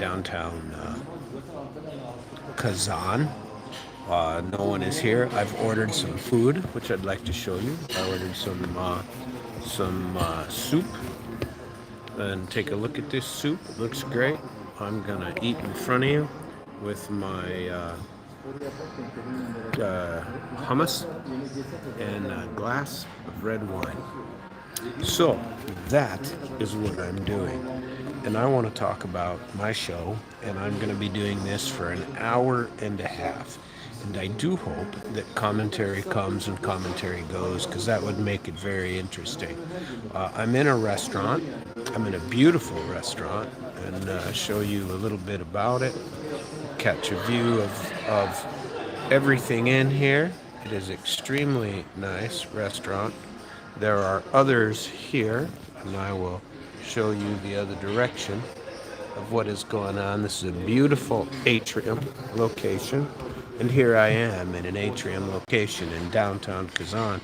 downtown Kazan. No one is here. I've ordered some food, which I'd like to show you. I ordered some soup, and take a look at this soup. It looks great. I'm gonna eat in front of you with my hummus and a glass of red wine. So that is what I'm doing. And I want to talk about my show, and I'm going to be doing this for an hour and a half. And I do hope that commentary comes and commentary goes, because that would make it very interesting. I'm in a restaurant. I'm in a beautiful restaurant, and show you a little bit about it. Catch a view of everything in here. It is extremely nice restaurant. There are others here, and I will show you the other direction of what is going on. This is a beautiful atrium location, and here I am in an atrium location in downtown Kazan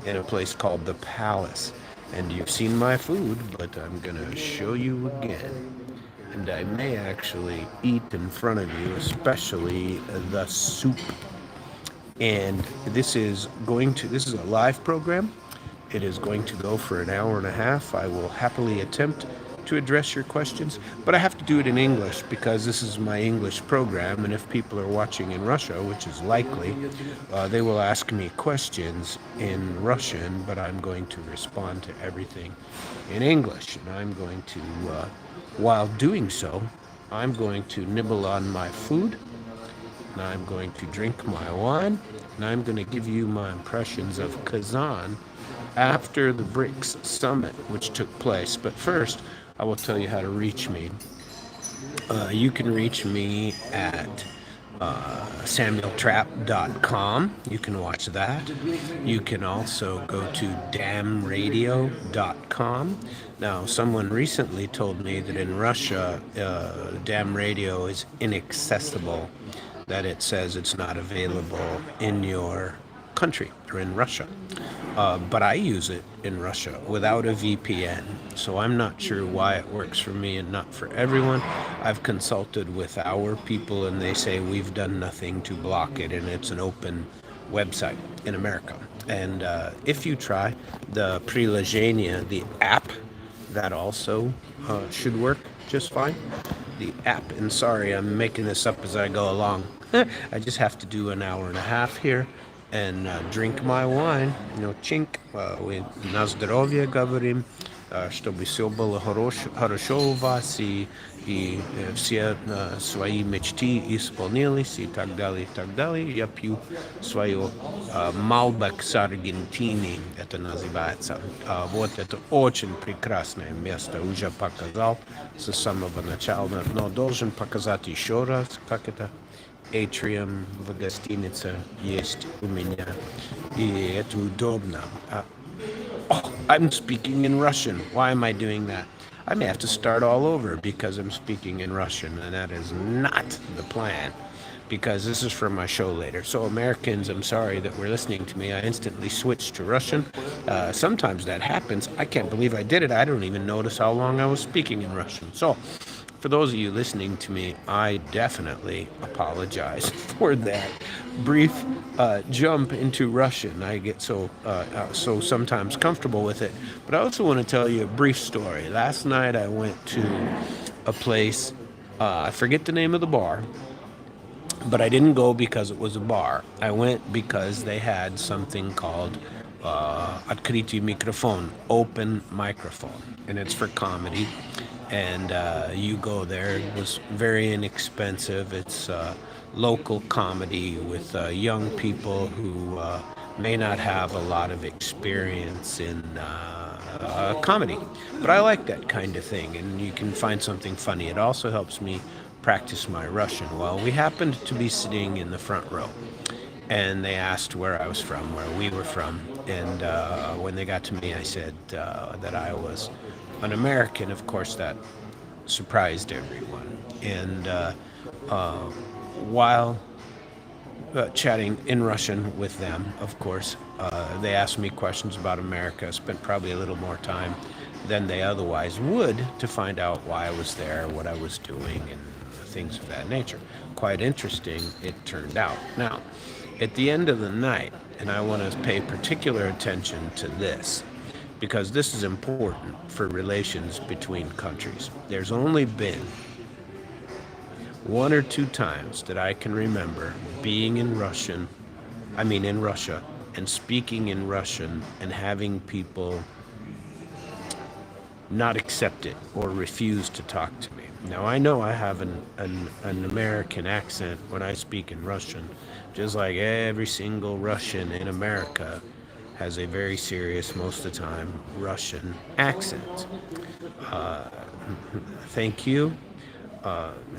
in a place called the Palace. And you've seen my food, but I'm gonna show you again. And I may actually eat in front of you, especially the soup. And this is a live program. It is going to go for an hour and a half. I will happily attempt to address your questions, but I have to do it in English because this is my English program, and if people are watching in Russia, which is likely, they will ask me questions in Russian, but I'm going to respond to everything in English. And I'm going to, while doing so, I'm going to nibble on my food, and I'm going to drink my wine, and I'm going to give you my impressions of Kazan after the BRICS summit, which took place. But first, I will tell you how to reach me. You can reach me at samueltrapp.com. You can watch that. You can also go to damradio.com. Now, someone recently told me that in Russia, Dam Radio is inaccessible, that it says it's not available in your country or in Russia. But I use it in Russia without a VPN, so I'm not sure why it works for me and not for everyone. I've consulted with our people, and they say we've done nothing to block it, and it's an open website in America. And if you try the Priложение, the app, that also should work just fine. The app, and sorry, I'm making this up as I go along. I just have to do an hour and a half here and drink my wine, chink, на здоровье говорим, чтобы все было хорошо у вас, и все свои мечты исполнились, и так далее, и так далее. Я пью свое Малбек с Аргентины, это называется. Вот это очень прекрасное место, уже показал с самого начала, но должен показать еще раз, как это atrium в гостинице есть у меня, и это удобно. Oh, I'm speaking in Russian. Why am I doing that? I may have to start all over because I'm speaking in Russian, and that is not the plan, because this is for my show later. So Americans, I'm sorry that were listening to me. I instantly switched to Russian. Sometimes that happens. I can't believe I did it. I don't even notice how long I was speaking in Russian. So for those of you listening to me, I definitely apologize for that brief jump into Russian. I get so sometimes comfortable with it. But I also want to tell you a brief story. Last night I went to a place, I forget the name of the bar, but I didn't go because it was a bar. I went because they had something called Открытый микрофон, open microphone, and it's for comedy. And you go there. It was very inexpensive. It's local comedy with young people who may not have a lot of experience in comedy. But I like that kind of thing, and you can find something funny. It also helps me practice my Russian. Well, we happened to be sitting in the front row, and they asked where I was from, where we were from. And when they got to me, I said that I was an American. Of course, that surprised everyone. And while chatting in Russian with them, of course, they asked me questions about America. Spent probably a little more time than they otherwise would to find out why I was there, what I was doing, and things of that nature. Quite interesting, it turned out. Now, at the end of the night, and I want to pay particular attention to this, because this is important for relations between countries. There's only been one or two times that I can remember being in in Russia, and speaking in Russian and having people not accept it or refuse to talk to me. Now, I know I have an American accent when I speak in Russian, just like every single Russian in America has a very serious, most of the time, Russian accent. Thank you.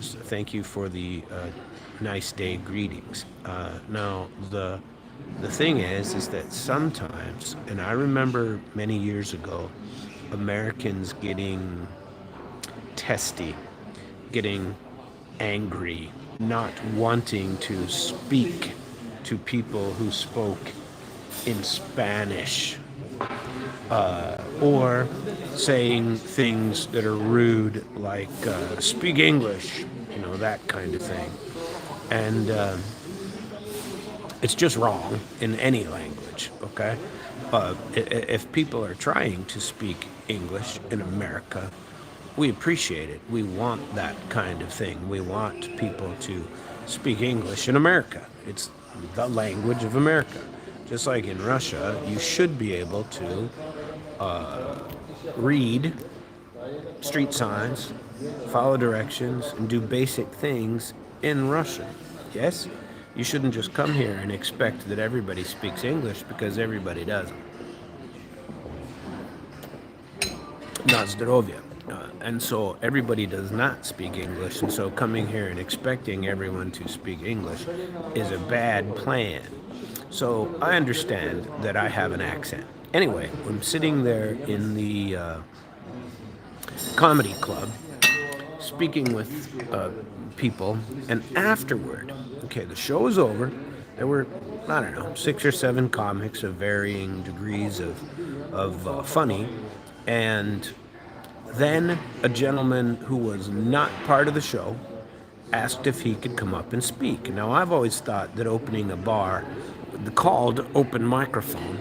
Thank you for the nice day greetings. Now, the thing is that sometimes, and I remember many years ago, Americans getting testy, getting angry, not wanting to speak to people who spoke in Spanish, or saying things that are rude, like speak English, that kind of thing. And it's just wrong in any language, okay? If people are trying to speak English in America, we appreciate it. We want that kind of thing. We want people to speak English in America. It's the language of America. Just like in Russia, you should be able to read street signs, follow directions, and do basic things in Russian. Yes? You shouldn't just come here and expect that everybody speaks English, because everybody doesn't. Na zdrowie. And so everybody does not speak English, and so coming here and expecting everyone to speak English is a bad plan. So I understand that I have an accent. Anyway, I'm sitting there in the comedy club, speaking with people, and afterward, okay, the show was over. There were, I don't know, 6 or 7 comics of varying degrees of funny, and then a gentleman who was not part of the show asked if he could come up and speak. Now, I've always thought that opening a bar called open microphone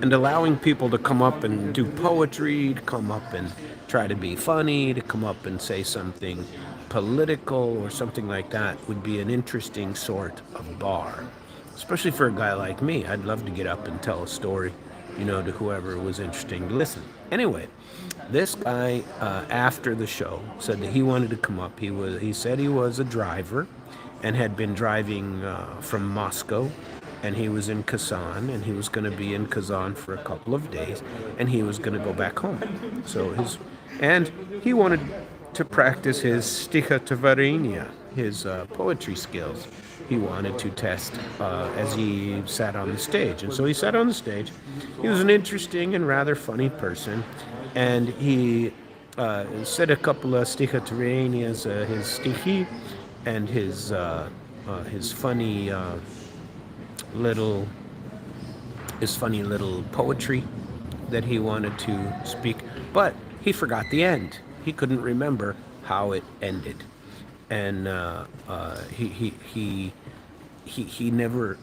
and allowing people to come up and do poetry, to come up and try to be funny, to come up and say something political or something like that would be an interesting sort of bar. Especially for a guy like me. I'd love to get up and tell a story, to whoever was interesting to listen. Anyway, this guy, after the show, said that he wanted to come up. He said he was a driver and had been driving from Moscow, and he was in Kazan, and he was going to be in Kazan for a couple of days, and he was going to go back home. And he wanted to practice his stихотворение, his poetry skills. He wanted to test as he sat on the stage. And so he sat on the stage. He was an interesting and rather funny person, and he said a couple of stихотворениas, his stichi, and his funny little poetry that he wanted to speak, but he forgot the end. He couldn't remember how it ended, and he never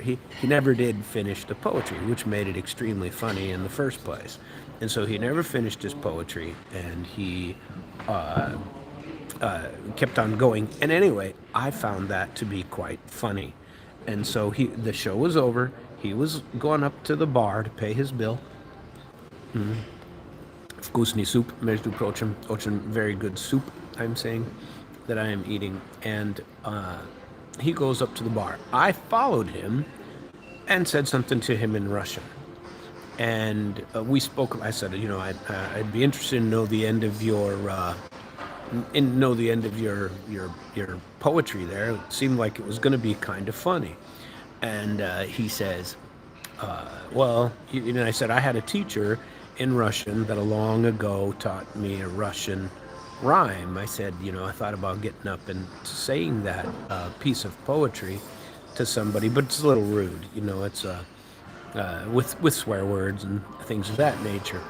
did finish the poetry, which made it extremely funny in the first place. And so he never finished his poetry, and he kept on going. And anyway, I found that to be quite funny. And so the show was over. He was going up to the bar to pay his bill. Вкусный soup, между прочим, очень very good soup, I'm saying, that I am eating. And he goes up to the bar. I followed him and said something to him in Russian. And we spoke. I said, I'd be interested to know the end of your your poetry there. It seemed like it was going to be kind of funny. And he says, I said, I had a teacher in Russian that long ago taught me a Russian rhyme. I said, I thought about getting up and saying that piece of poetry to somebody, but it's a little rude. It's with swear words and things of that nature.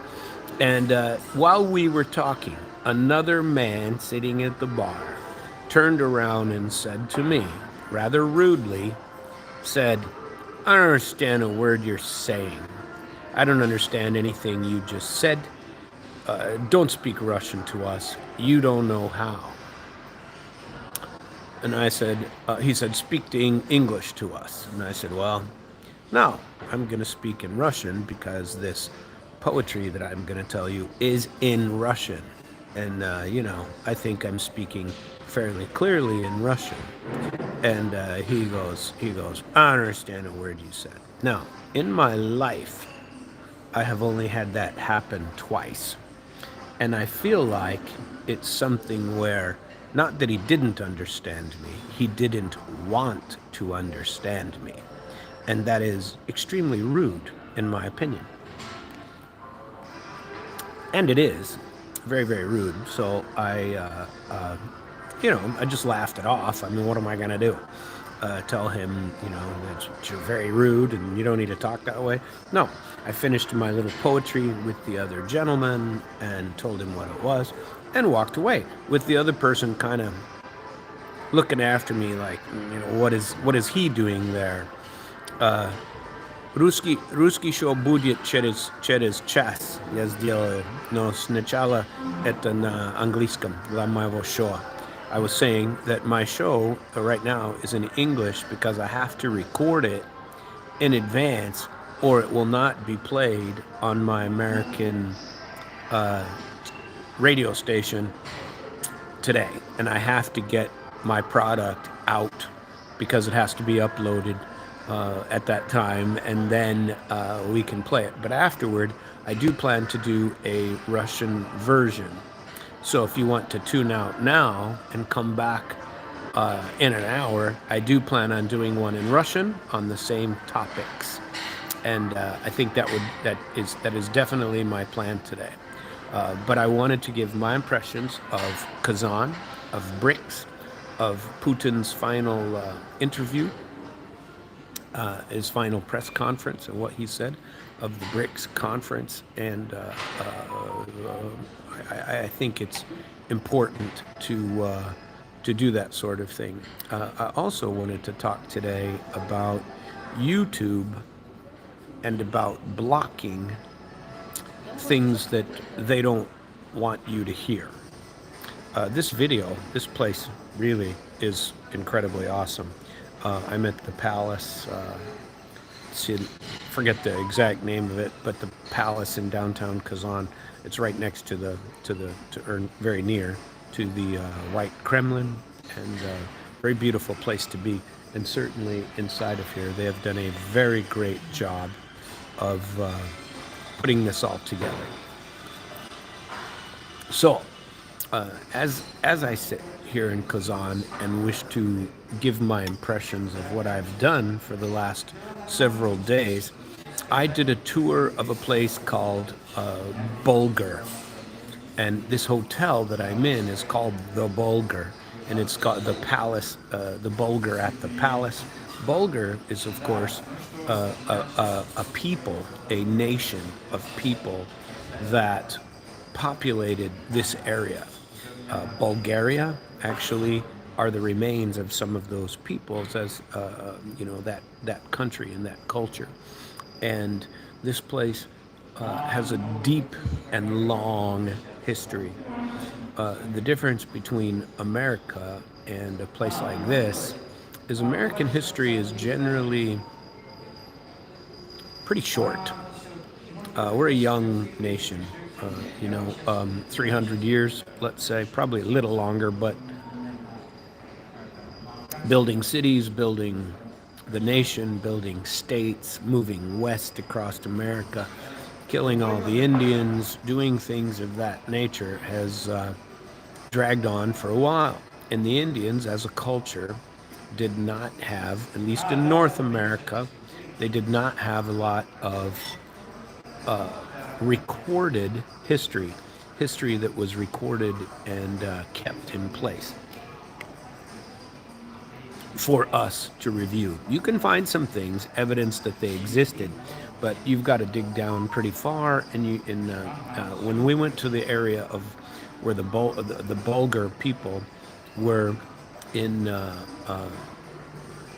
And while we were talking, another man sitting at the bar turned around and said to me, rather rudely, said, I don't understand a word you're saying. I don't understand anything you just said. Don't speak Russian to us. You don't know how. And I said, he said, speak English to us. And I said, well, no, I'm going to speak in Russian because this poetry that I'm going to tell you is in Russian. And, I think I'm speaking fairly clearly in Russian. And he goes, I don't understand a word you said. Now, in my life, I have only had that happen twice. And I feel like it's something where, not that he didn't understand me, he didn't want to understand me. And that is extremely rude, in my opinion. And it is very, very rude. So I just laughed it off. I mean, what am I going to do? Tell him, that you're very rude and you don't need to talk that way. No, I finished my little poetry with the other gentleman and told him what it was and walked away with the other person kind of looking after me like, what is he doing there? Русский шоу будет через час. Я сделаю, но сначала это на английском для моего шоу. I was saying that my show right now is in English because I have to record it in advance or it will not be played on my American radio station today. And I have to get my product out because it has to be uploaded at that time, and then we can play it. But afterward, I do plan to do a Russian version. So if you want to tune out now and come back in an hour, I do plan on doing one in Russian on the same topics. And I think that is definitely my plan today. But I wanted to give my impressions of Kazan, of BRICS, of Putin's final interview, his final press conference and what he said, of the BRICS conference. And I think it's important to do that sort of thing. I also wanted to talk today about YouTube and about blocking things that they don't want you to hear. This place really is incredibly awesome. I'm at the palace, forget the exact name of it, but the palace in downtown Kazan. It's right next to very near to the White Kremlin, and very beautiful place to be. And certainly inside of here, they have done a very great job of putting this all together. So, as I sit here in Kazan and wish to give my impressions of what I've done for the last several days, I did a tour of a place called Bulgar. And this hotel that I'm in is called the Bulgar. And it's got the palace, the Bulgar at the palace. Bulgar is, of course, a people, a nation of people that populated this area. Bulgaria actually are the remains of some of those peoples, as that country and that culture. And this place has a deep and long history. The difference between America and a place like this is American history is generally pretty short. We're a young nation, 300 years, let's say, probably a little longer, but building cities, building the nation, building states, moving west across America, killing all the Indians, doing things of that nature has dragged on for a while. And the Indians, as a culture, did not have, at least in North America, they did not have a lot of recorded history that was recorded and kept in place for us to review. You can find some things, evidence that they existed, but you've got to dig down pretty far. And when we went to the area of where the Bulgar people were in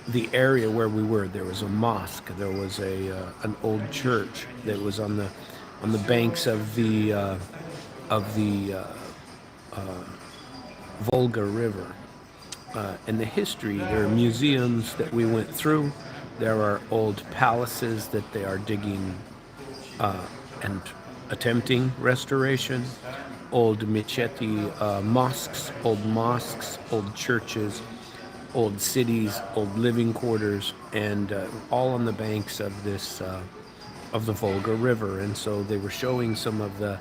the area where we were. There was a mosque. There was an old church that was on the banks of the Volga River. And the history, there are museums that we went through. There are old palaces that they are digging and attempting restoration. Old mecheti mosques, old churches, old cities, old living quarters, and all on the banks of this of the Volga River. And so they were showing some of the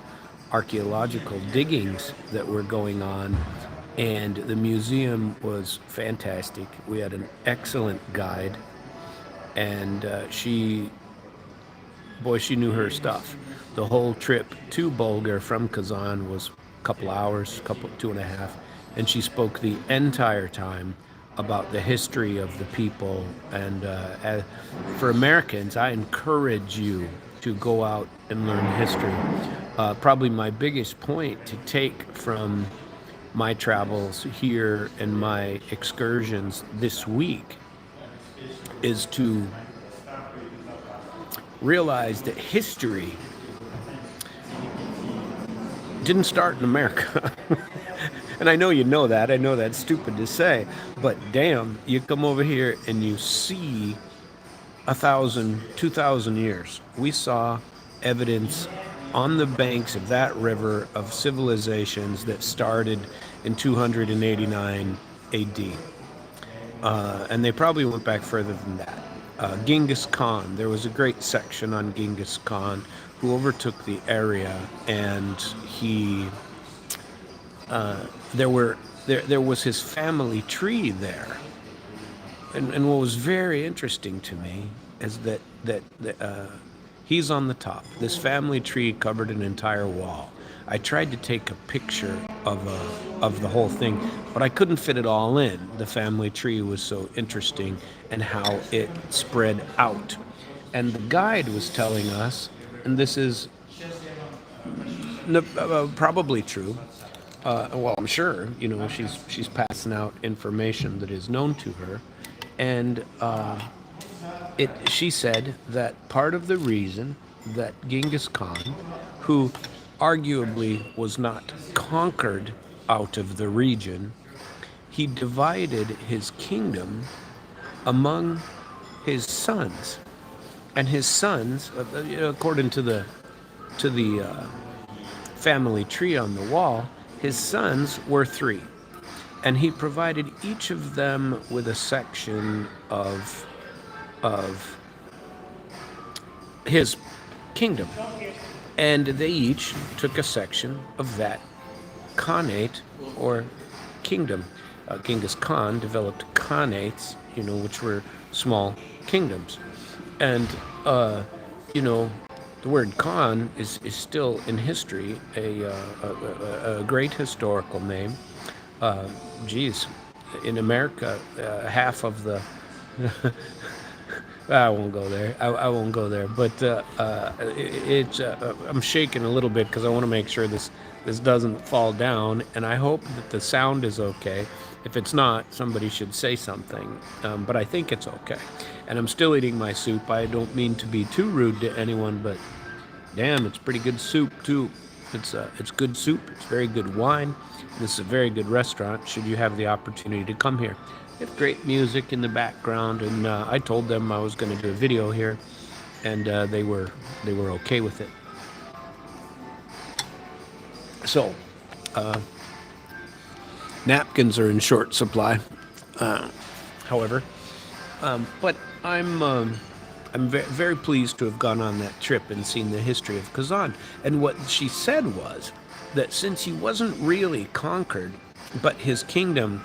archaeological diggings that were going on, and the museum was fantastic. We had an excellent guide, and she knew her stuff. The whole trip to Bulgar from Kazan was a couple hours, 2.5, and she spoke the entire time about the history of the people. And for Americans, I encourage you to go out and learn history. Probably my biggest point to take from my travels here and my excursions this week is to realize that history didn't start in America. And I know you know that. I know that's stupid to say. But damn, you come over here and you see 1,000, 2,000 years. We saw evidence on the banks of that river of civilizations that started in 289 AD. And they probably went back further than that. Genghis Khan, there was a great section on Genghis Khan, who overtook the area, and he there was his family tree there. And what was very interesting to me is that he's on the top. This family tree covered an entire wall. I tried to take a picture of the whole thing, but I couldn't fit it all in. The family tree was so interesting and how it spread out. And the guide was telling us, and this is probably true. Well, I'm sure, she's passing out information that is known to her, and she said that part of the reason that Genghis Khan, who arguably was not conquered out of the region, he divided his kingdom among his sons, and his sons, according to the family tree on the wall, his sons were 3, and he provided each of them with a section of his kingdom, and they each took a section of that khanate or kingdom. Genghis Khan developed khanates, which were small kingdoms, and the word Khan is still in history a great historical name. In America, half of the I won't go there. I won't go there. But I'm shaking a little bit because I want to make sure this doesn't fall down, and I hope that the sound is okay. If it's not, somebody should say something. But I think it's okay. And I'm still eating my soup. I don't mean to be too rude to anyone, but damn, it's pretty good soup too. It's good soup. It's very good wine. This is a very good restaurant. Should you have the opportunity to come here, they have great music in the background. And I told them I was going to do a video here, and they were okay with it. So, napkins are in short supply. However, but I'm very pleased to have gone on that trip and seen the history of Kazan. And what she said was that since he wasn't really conquered, but his kingdom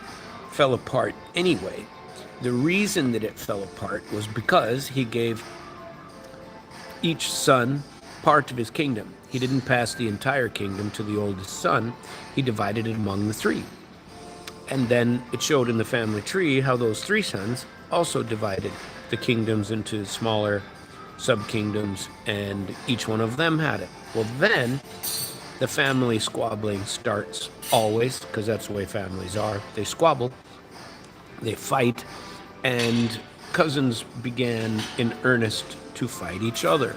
fell apart anyway, the reason that it fell apart was because he gave each son part of his kingdom. He didn't pass the entire kingdom to the oldest son. He divided it among the 3. And then it showed in the family tree how those 3 sons also divided the kingdoms into smaller sub-kingdoms, and each one of them had it. Well, then the family squabbling starts always, because that's the way families are. They squabble, They fight, and cousins began in earnest to fight each other,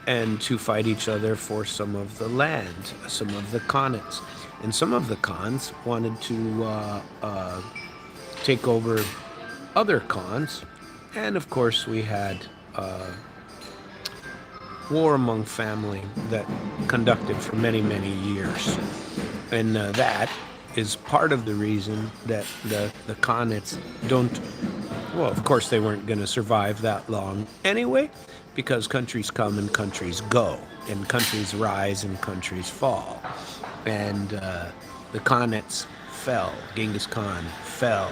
and to fight each other for some of the land, some of the khanates. And some of the khans wanted to take over other khans. And of course, we had war among family that conducted for many, many years. And that is part of the reason that the khanates don't, well, of course, they weren't going to survive that long anyway, because countries come and countries go, and countries rise and countries fall. And the khanates fell. Genghis Khan fell.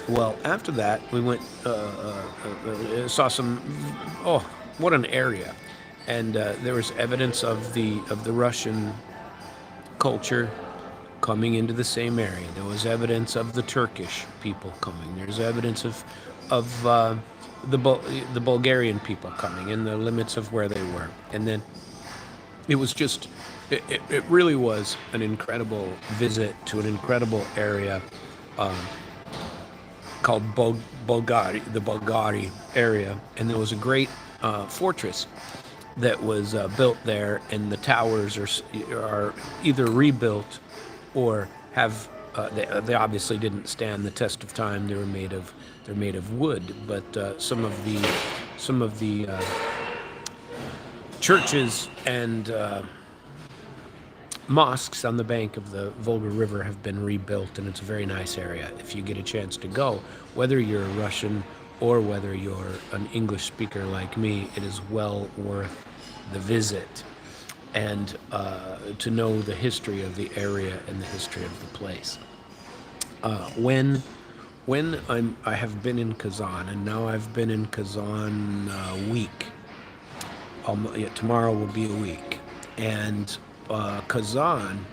Well, after that, we went, saw some, oh, what an area. And there was evidence of the Russian culture coming into the same area. There was evidence of the Turkish people coming. There's evidence of the Bulgarian people coming in the limits of where they were. And then it was just, it really was an incredible visit to an incredible area called Bulgari, the Bulgari area. And there was a great fortress that was built there, and the towers are either rebuilt or have they obviously didn't stand the test of time. They're made of wood, but some of the churches and mosques on the bank of the Volga River have been rebuilt, and it's a very nice area. If you get a chance to go, whether you're a Russian or whether you're an English speaker like me, it is well worth the visit, and to know the history of the area and the history of the place. When I have been in Kazan, and now I've been in Kazan a week. Tomorrow will be a week, and Kazan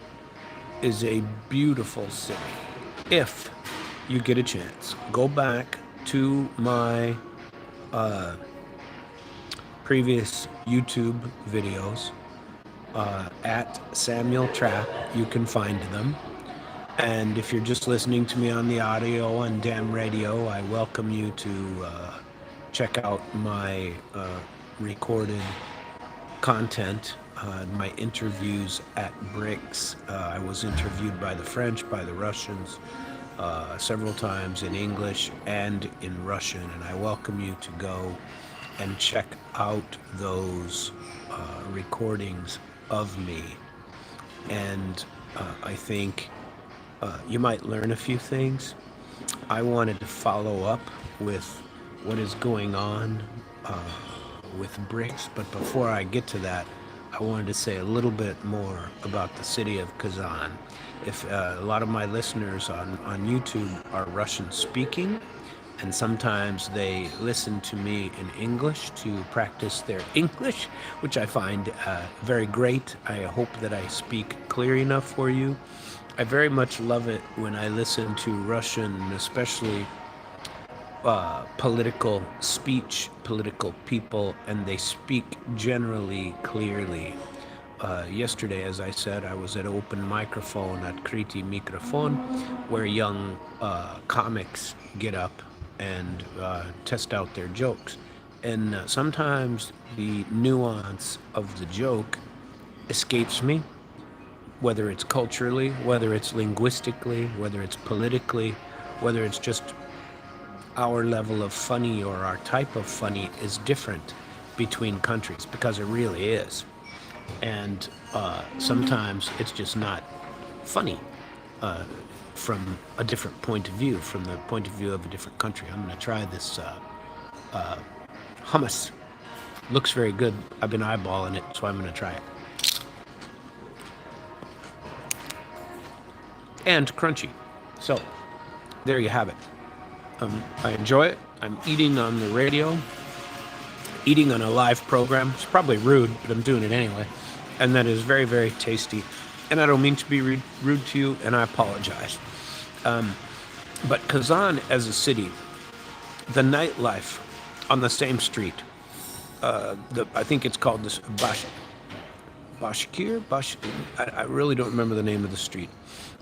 is a beautiful city. If you get a chance, go back to my previous YouTube videos at Samuel Trapp. You can find them. And if you're just listening to me on the audio on Damn Radio, I welcome you to check out my recorded content, my interviews at BRICS. I was interviewed by the French, by the Russians, several times in English and in Russian, and I welcome you to go and check out those recordings of me. And I think you might learn a few things. I wanted to follow up with what is going on with BRICS, but before I get to that, I wanted to say a little bit more about the city of Kazan. If a lot of my listeners on YouTube are Russian speaking, and sometimes they listen to me in English to practice their English, which I find very great. I hope that I speak clear enough for you. I very much love it when I listen to Russian, especially political speech, political people, and they speak generally clearly. Yesterday, as I said, I was at Open Microphone at Kriti Microphone, where young comics get up and test out their jokes. And sometimes the nuance of the joke escapes me, whether it's culturally, whether it's linguistically, whether it's politically, whether it's just our level of funny or our type of funny is different between countries, because it really is. And sometimes it's just not funny from a different point of view, from the point of view of a different country. I'm going to try this hummus. Looks very good. I've been eyeballing it, so I'm going to try it. And crunchy. So there you have it. I enjoy it. I'm eating on the radio, eating on a live program. It's probably rude, but I'm doing it anyway. And that is very, very tasty. And I don't mean to be rude to you, and I apologize. But Kazan as a city, the nightlife on the same street, I think it's called this Bashkir? I really don't remember the name of the street.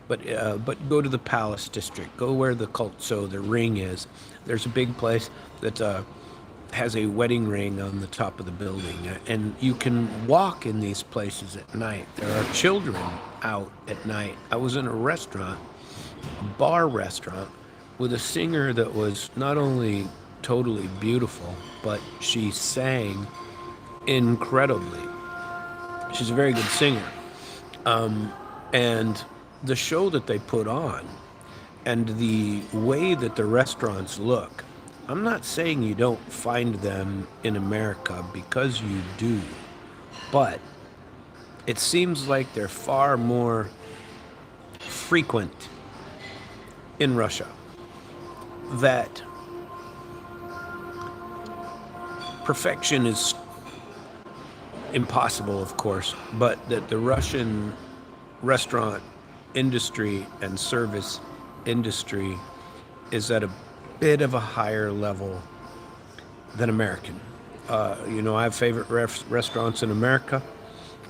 But go to the Palace District. Go where the cult, so the ring is. There's a big place that has a wedding ring on the top of the building, and you can walk in these places at night. There are children out at night. I was in a restaurant, a bar restaurant, with a singer that was not only totally beautiful, but she sang incredibly. She's a very good singer. And the show that they put on and the way that the restaurants look, I'm not saying you don't find them in America, because you do, but it seems like they're far more frequent in Russia. That perfection is impossible, of course, but that the Russian restaurant industry and service industry is at a bit of a higher level than American. I have favorite restaurants in America.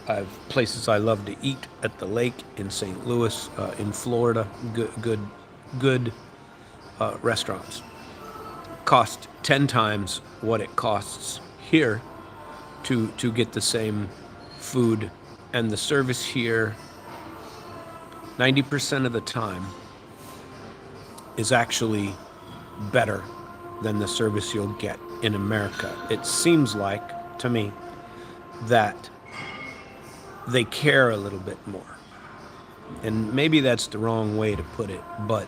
I have places I love to eat at the lake in St. Louis, in Florida. Good restaurants. Cost 10 times what it costs here to get the same food, and the service here 90% of the time is actually better than the service you'll get in America. It seems like to me that they care a little bit more. And maybe that's the wrong way to put it, but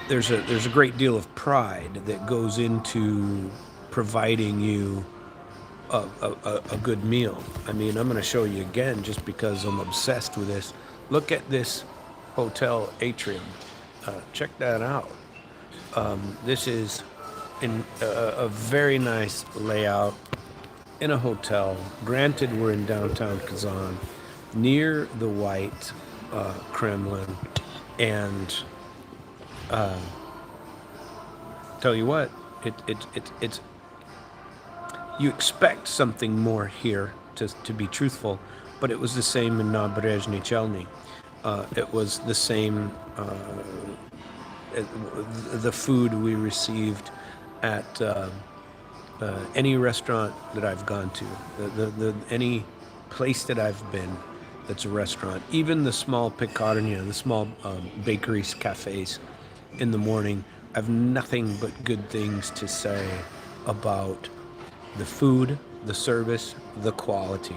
there's a great deal of pride that goes into providing you a good meal. I mean, I'm going to show you again just because I'm obsessed with this. Look at this hotel atrium. Check that out. This is in a very nice layout in a hotel. Granted, we're in downtown Kazan, near the White Kremlin, and tell you what, it's you expect something more here, to be truthful, but it was the same in Naberezhny Chelny. It was the same. The food we received at any restaurant that I've gone to, any place that I've been that's a restaurant, even the small picarnia, the small bakeries, cafes in the morning, I have nothing but good things to say about the food, the service, the quality,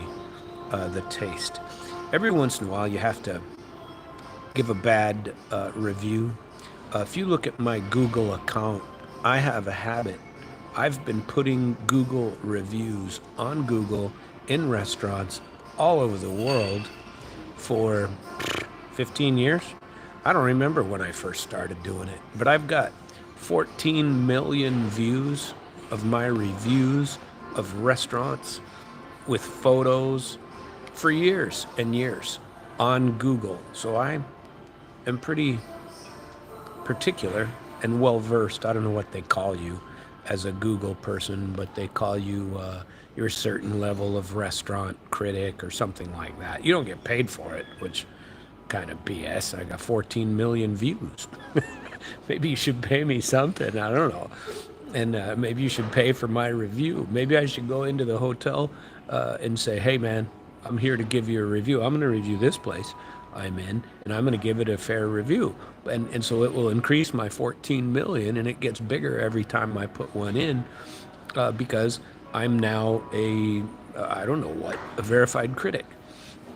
the taste. Every once in a while, you have to give a bad review. If you look at my Google account, I have a habit. I've been putting Google reviews on Google in restaurants all over the world for 15 years. I don't remember when I first started doing it, but I've got 14 million views of my reviews of restaurants with photos for years and years on Google. So I am pretty particular and well versed. I don't know what they call you as a Google person, but they call you your certain level of restaurant critic or something like that. You don't get paid for it, which kind of BS. I got 14 million views. Maybe you should pay me something. I don't know. And maybe you should pay for my review. Maybe I should go into the hotel and say, hey, man, I'm here to give you a review. I'm going to review this place I'm in, and I'm going to give it a fair review. And so it will increase my 14 million, and it gets bigger every time I put one in because I'm now I don't know what, a verified critic.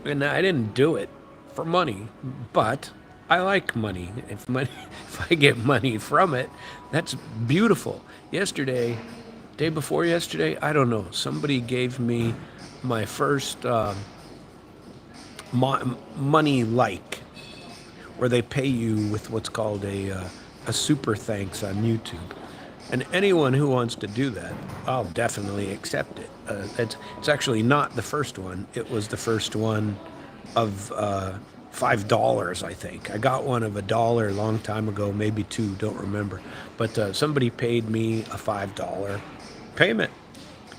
And I didn't do it for money, but I like money. If I get money from it, that's beautiful. Yesterday, day before yesterday, I don't know, somebody gave me my first money like, where they pay you with what's called a super thanks on YouTube. And anyone who wants to do that, I'll definitely accept it. It's actually not the first one. It was the first one of $5, I think. I got one of $1 a long time ago, maybe $2, don't remember. But somebody paid me a $5 payment.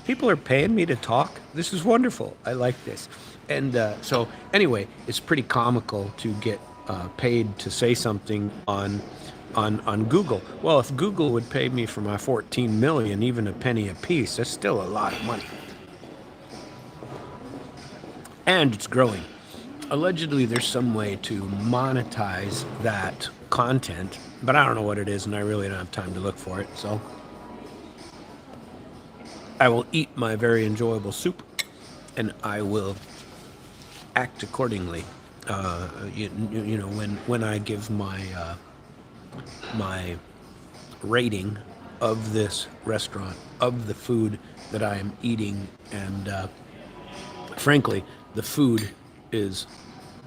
People are paying me to talk. This is wonderful. I like this. And so anyway, it's pretty comical to get paid to say something on Google. Well, if Google would pay me for my 14 million, even a penny a piece, that's still a lot of money. And it's growing. Allegedly, there's some way to monetize that content, but I don't know what it is, and I really don't have time to look for it. So I will eat my very enjoyable soup, and I will act accordingly. You know, when I give my rating of this restaurant, of the food that I am eating, and frankly, the food is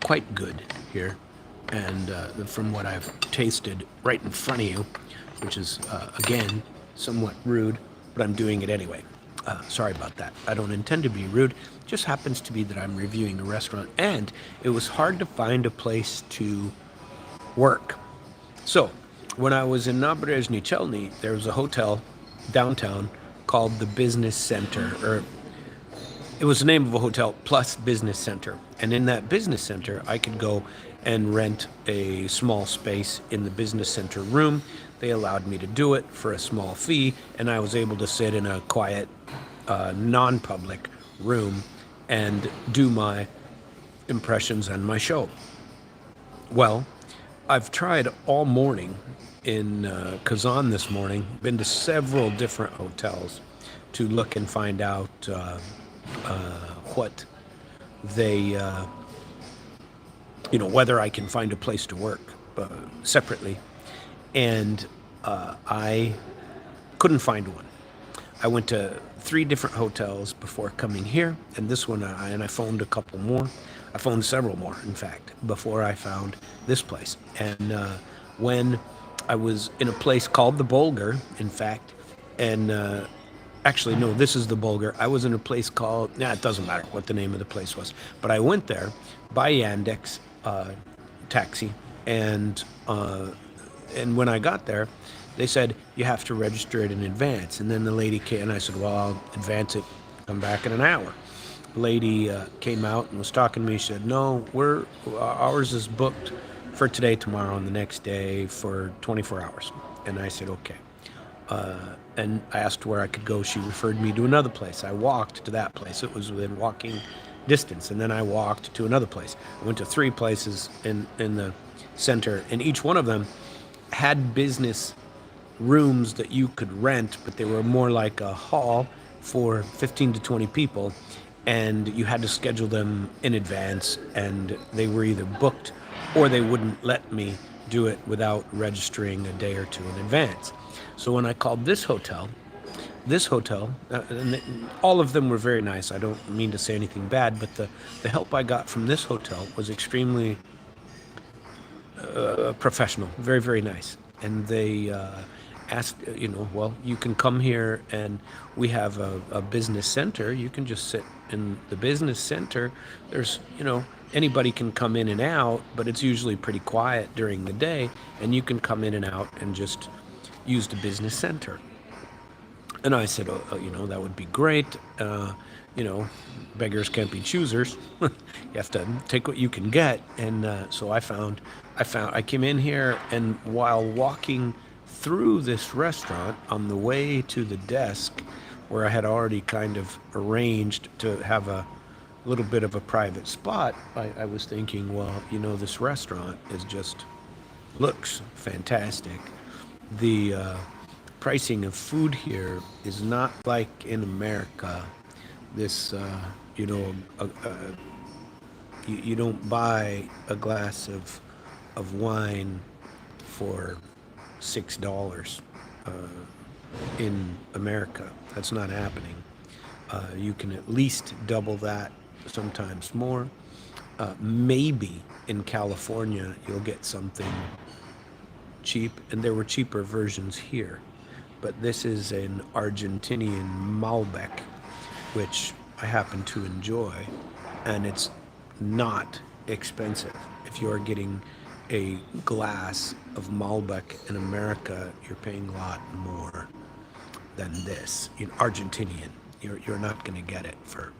quite good here, and from what I've tasted right in front of you, which is again somewhat rude, but I'm doing it anyway. Sorry about that. I don't intend to be rude. It just happens to be that I'm reviewing a restaurant, and it was hard to find a place to work. So, when I was in Naberezhny Chelny, there was a hotel downtown called the Business Center, or it was the name of a hotel plus business center. And in that business center, I could go and rent a small space in the business center room. They allowed me to do it for a small fee, and I was able to sit in a quiet, non-public room and do my impressions and my show. Well, I've tried all morning in Kazan this morning, been to several different hotels to look and find out what they, whether I can find a place to work separately. And I couldn't find one. I went to 3 different hotels before coming here, and this one, I phoned a couple more. I phoned several more, in fact, before I found this place. And when I was in a place called the Bulgar, in fact, and actually, no, this is the Bulgar. I was in a place called, it doesn't matter what the name of the place was, but I went there by Yandex taxi, and when I got there, they said, you have to register it in advance. And then the lady came, and I said, well, I'll advance it, come back in an hour. The lady came out and was talking to me. She said, no, ours is booked for today, tomorrow, and the next day for 24 hours. And I said, okay. And I asked where I could go. She referred me to another place. I walked to that place. It was within walking distance. And then I walked to another place. I went to 3 places in the center, and each one of them had business rooms that you could rent, but they were more like a hall for 15 to 20 people, and you had to schedule them in advance, and they were either booked or they wouldn't let me do it without registering a day or 2 in advance. So when I called this hotel, and all of them were very nice. I don't mean to say anything bad, but the help I got from this hotel was extremely professional, very, very nice. And they asked, well, you can come here, and we have a business center. You can just sit in the business center. There's, anybody can come in and out, but it's usually pretty quiet during the day, and you can come in and out and just use the business center. And I said, that would be great. Beggars can't be choosers. You have to take what you can get. And so I came in here, and while walking through this restaurant on the way to the desk where I had already kind of arranged to have a little bit of a private spot, I was thinking, well, this restaurant looks fantastic. The pricing of food here is not like in America. This, you don't buy a glass of wine for $6 in America. That's not happening. You can at least double that, sometimes more. Maybe in California you'll get something cheap, and there were cheaper versions here. But this is an Argentinian Malbec, which I happen to enjoy, and it's not expensive. If you're getting a glass of Malbec in America, you're paying a lot more than this. Argentinian, you're not going to get it for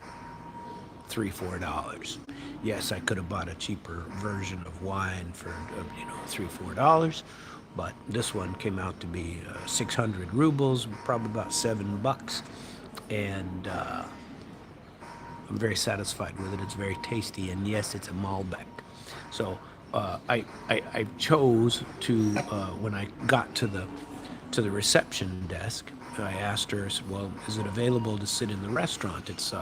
$3-4. Yes, I could have bought a cheaper version of wine for $3-4, but this one came out to be 600 rubles, probably about $7, and I'm very satisfied with it. It's very tasty, and yes, it's a Malbec. So I chose to when I got to the reception desk, I asked her, I said, well, is it available to sit in the restaurant? It's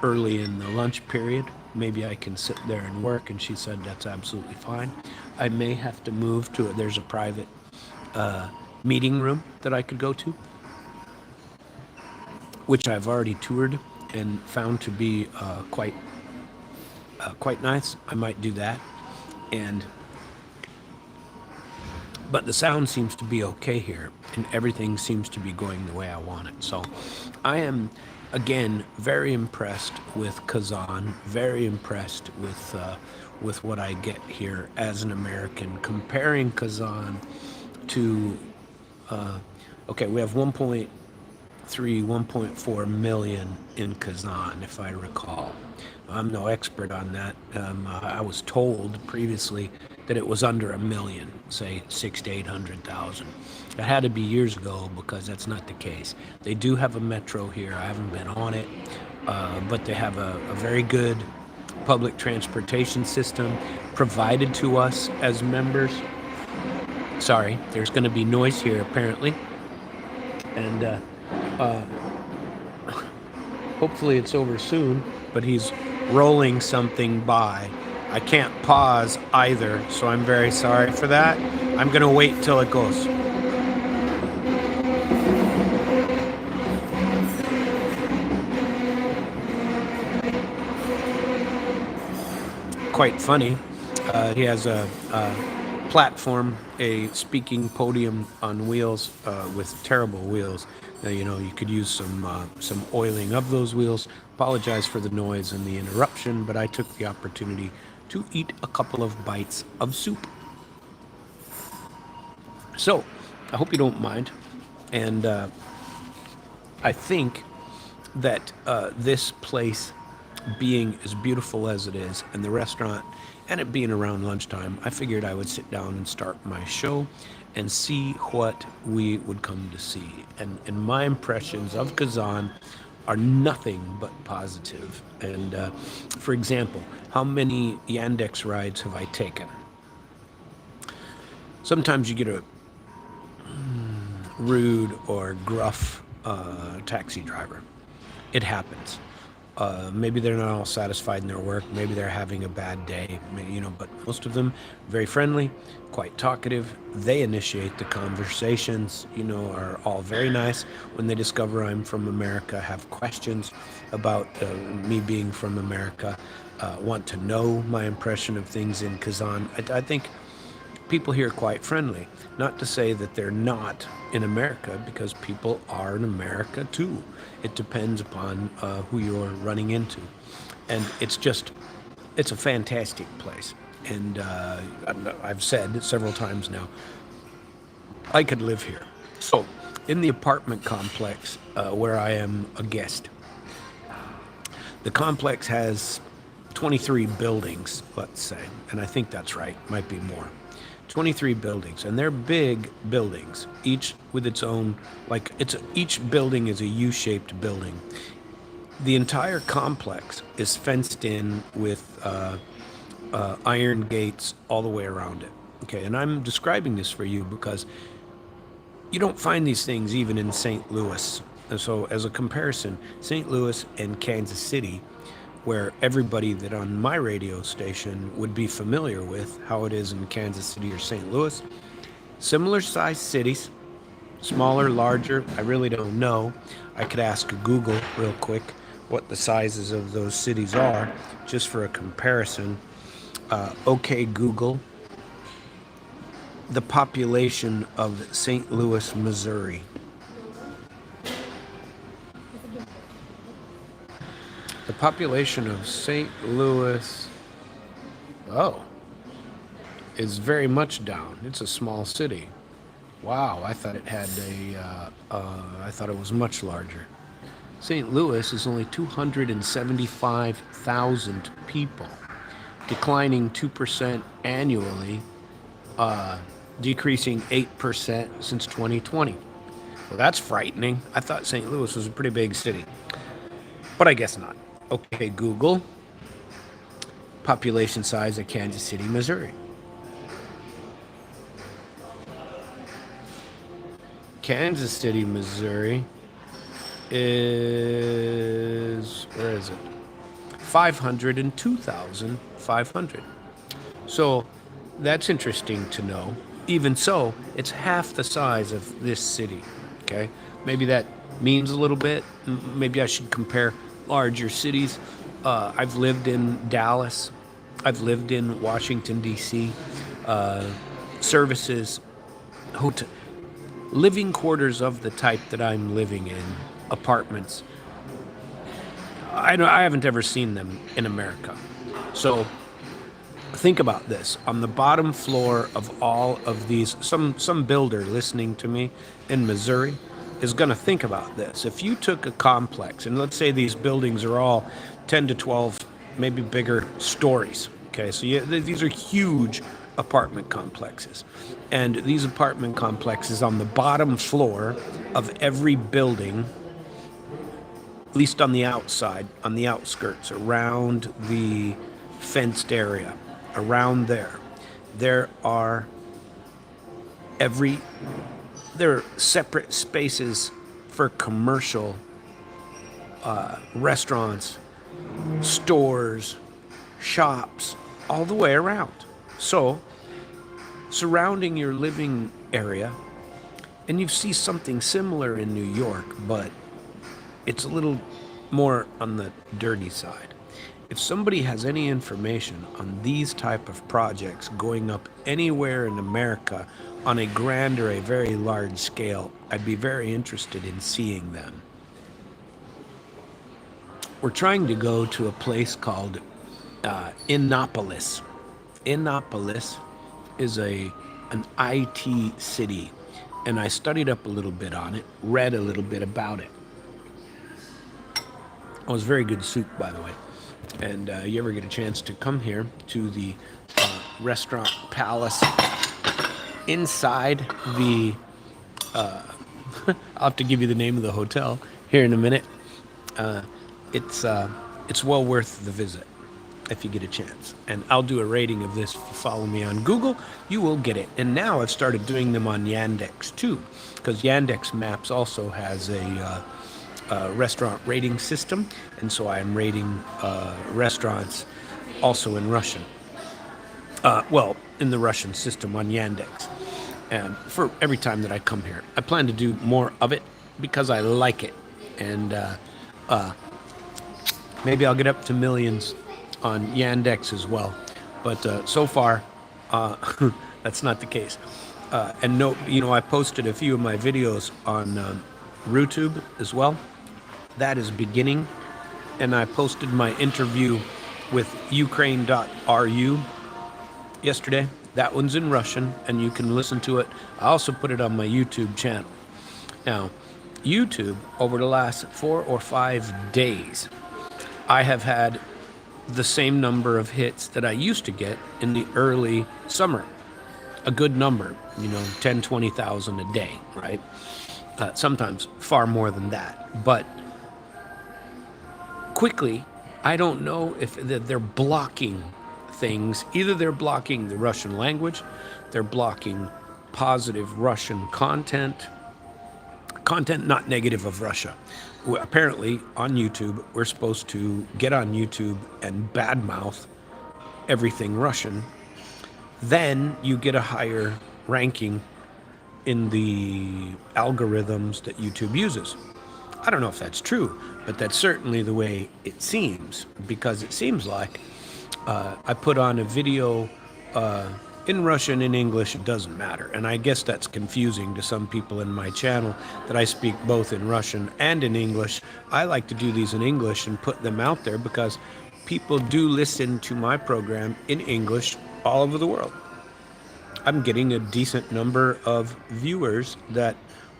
early in the lunch period. Maybe I can sit there and work. And she said, that's absolutely fine. I may have to move to it. There's a private meeting room that I could go to, which I've already toured and found to be quite nice. I might do that. But the sound seems to be okay here, and everything seems to be going the way I want it. So I am, again, very impressed with Kazan, very impressed with what I get here as an American. Comparing Kazan to, okay, we have 1.3, 1.4 million in Kazan, if I recall. I'm no expert on that. I was told previously that it was under a million, say 600,000 to 800,000. It had to be years ago because that's not the case. They do have a metro here. I haven't been on it, but they have a very good public transportation system provided to us as members. Sorry, there's going to be noise here apparently, and hopefully it's over soon, but he's rolling something by. I can't pause either, so I'm very sorry for that. I'm going to wait till it goes. Quite funny. He has a platform, a speaking podium on wheels with terrible wheels. You could use some oiling of those wheels. Apologize for the noise and the interruption, but I took the opportunity to eat a couple of bites of soup. So, I hope you don't mind. And I think that this place being as beautiful as it is, and the restaurant, and it being around lunchtime, I figured I would sit down and start my show and see what we would come to see. And my impressions of Kazan are nothing but positive. And for example, how many Yandex rides have I taken? Sometimes you get a rude or gruff taxi driver. It happens. Maybe they're not all satisfied in their work. Maybe they're having a bad day, but most of them very friendly, quite talkative. They initiate the conversations, are all very nice when they discover I'm from America, have questions about me being from America, want to know my impression of things in Kazan. I think people here are quite friendly. Not to say that they're not in America, because people are in America too. It depends upon who you're running into. And it's a fantastic place. And I've said several times now, I could live here. So, in the apartment complex where I am a guest, the complex has 23 buildings, let's say, and I think that's right, might be more. 23 buildings, and they're big buildings, each with its own, each building is a U-shaped building. The entire complex is fenced in with iron gates all the way around it. Okay, and I'm describing this for you because you don't find these things even in St. Louis. And so as a comparison, St. Louis and Kansas City, where everybody that on my radio station would be familiar with how it is in Kansas City or St. Louis. Similar sized cities, smaller, larger, I really don't know. I could ask Google real quick what the sizes of those cities are, just for a comparison. Okay, Google, the population of St. Louis, Missouri. The population of St. Louis, is very much down. It's a small city. Wow, I thought it had I thought it was much larger. St. Louis is only 275,000 people, declining 2% annually, decreasing 8% since 2020. Well, that's frightening. I thought St. Louis was a pretty big city, but I guess not. Okay, Google, population size of Kansas City, Missouri. Kansas City, Missouri is, where is it? 502,500. So that's interesting to know. Even so, it's half the size of this city. Okay, maybe that means a little bit. Maybe I should compare larger cities. I've lived in Dallas. I've lived in Washington, D.C. Services, hotel, living quarters of the type that I'm living in, apartments. I haven't ever seen them in America. So think about this. On the bottom floor of all of these, some builder listening to me in Missouri is going to think about this. If you took a complex, and let's say these buildings are all 10 to 12, maybe bigger stories. Okay, so these are huge apartment complexes. And these apartment complexes on the bottom floor of every building, at least on the outside, on the outskirts, around the fenced area, around there are separate spaces for commercial restaurants, stores, shops, all the way around. So, surrounding your living area, and you see something similar in New York, but it's a little more on the dirty side. If somebody has any information on these type of projects going up anywhere in America on a grand or a very large scale, I'd be very interested in seeing them. We're trying to go to a place called Innopolis. Innopolis is an IT city, and I studied up a little bit on it, read a little bit about it. It was very good soup, by the way. And you ever get a chance to come here to the restaurant Palace inside the I'll have to give you the name of the hotel here in a minute. It's well worth the visit if you get a chance. And I'll do a rating of this. If you follow me on Google, you will get it. And now I've started doing them on Yandex too, because Yandex Maps also has a restaurant rating system, and so I'm rating restaurants also in Russian. In the Russian system on Yandex. And for every time that I come here, I plan to do more of it because I like it. And maybe I'll get up to millions on Yandex as well. But so far, that's not the case. And no, I posted a few of my videos on YouTube as well. That is beginning. And I posted my interview with Ukraine.ru yesterday. That one's in Russian, and you can listen to it. I also put it on my YouTube channel. Now, YouTube, over the last 4 or 5 days, I have had the same number of hits that I used to get in the early summer. A good number, 10, 20,000 a day, right? Sometimes far more than that. But quickly, I don't know if they're blocking things. Either they're blocking the Russian language, they're blocking positive Russian content not negative of Russia. Apparently, on YouTube, we're supposed to get on YouTube and badmouth everything Russian. Then you get a higher ranking in the algorithms that YouTube uses. I don't know if that's true, but that's certainly the way it seems, because it seems like I put on a video in Russian, in English, it doesn't matter. And I guess that's confusing to some people in my channel that I speak both in Russian and in English. I like to do these in English and put them out there because people do listen to my program in English all over the world. I'm getting a decent number of viewers that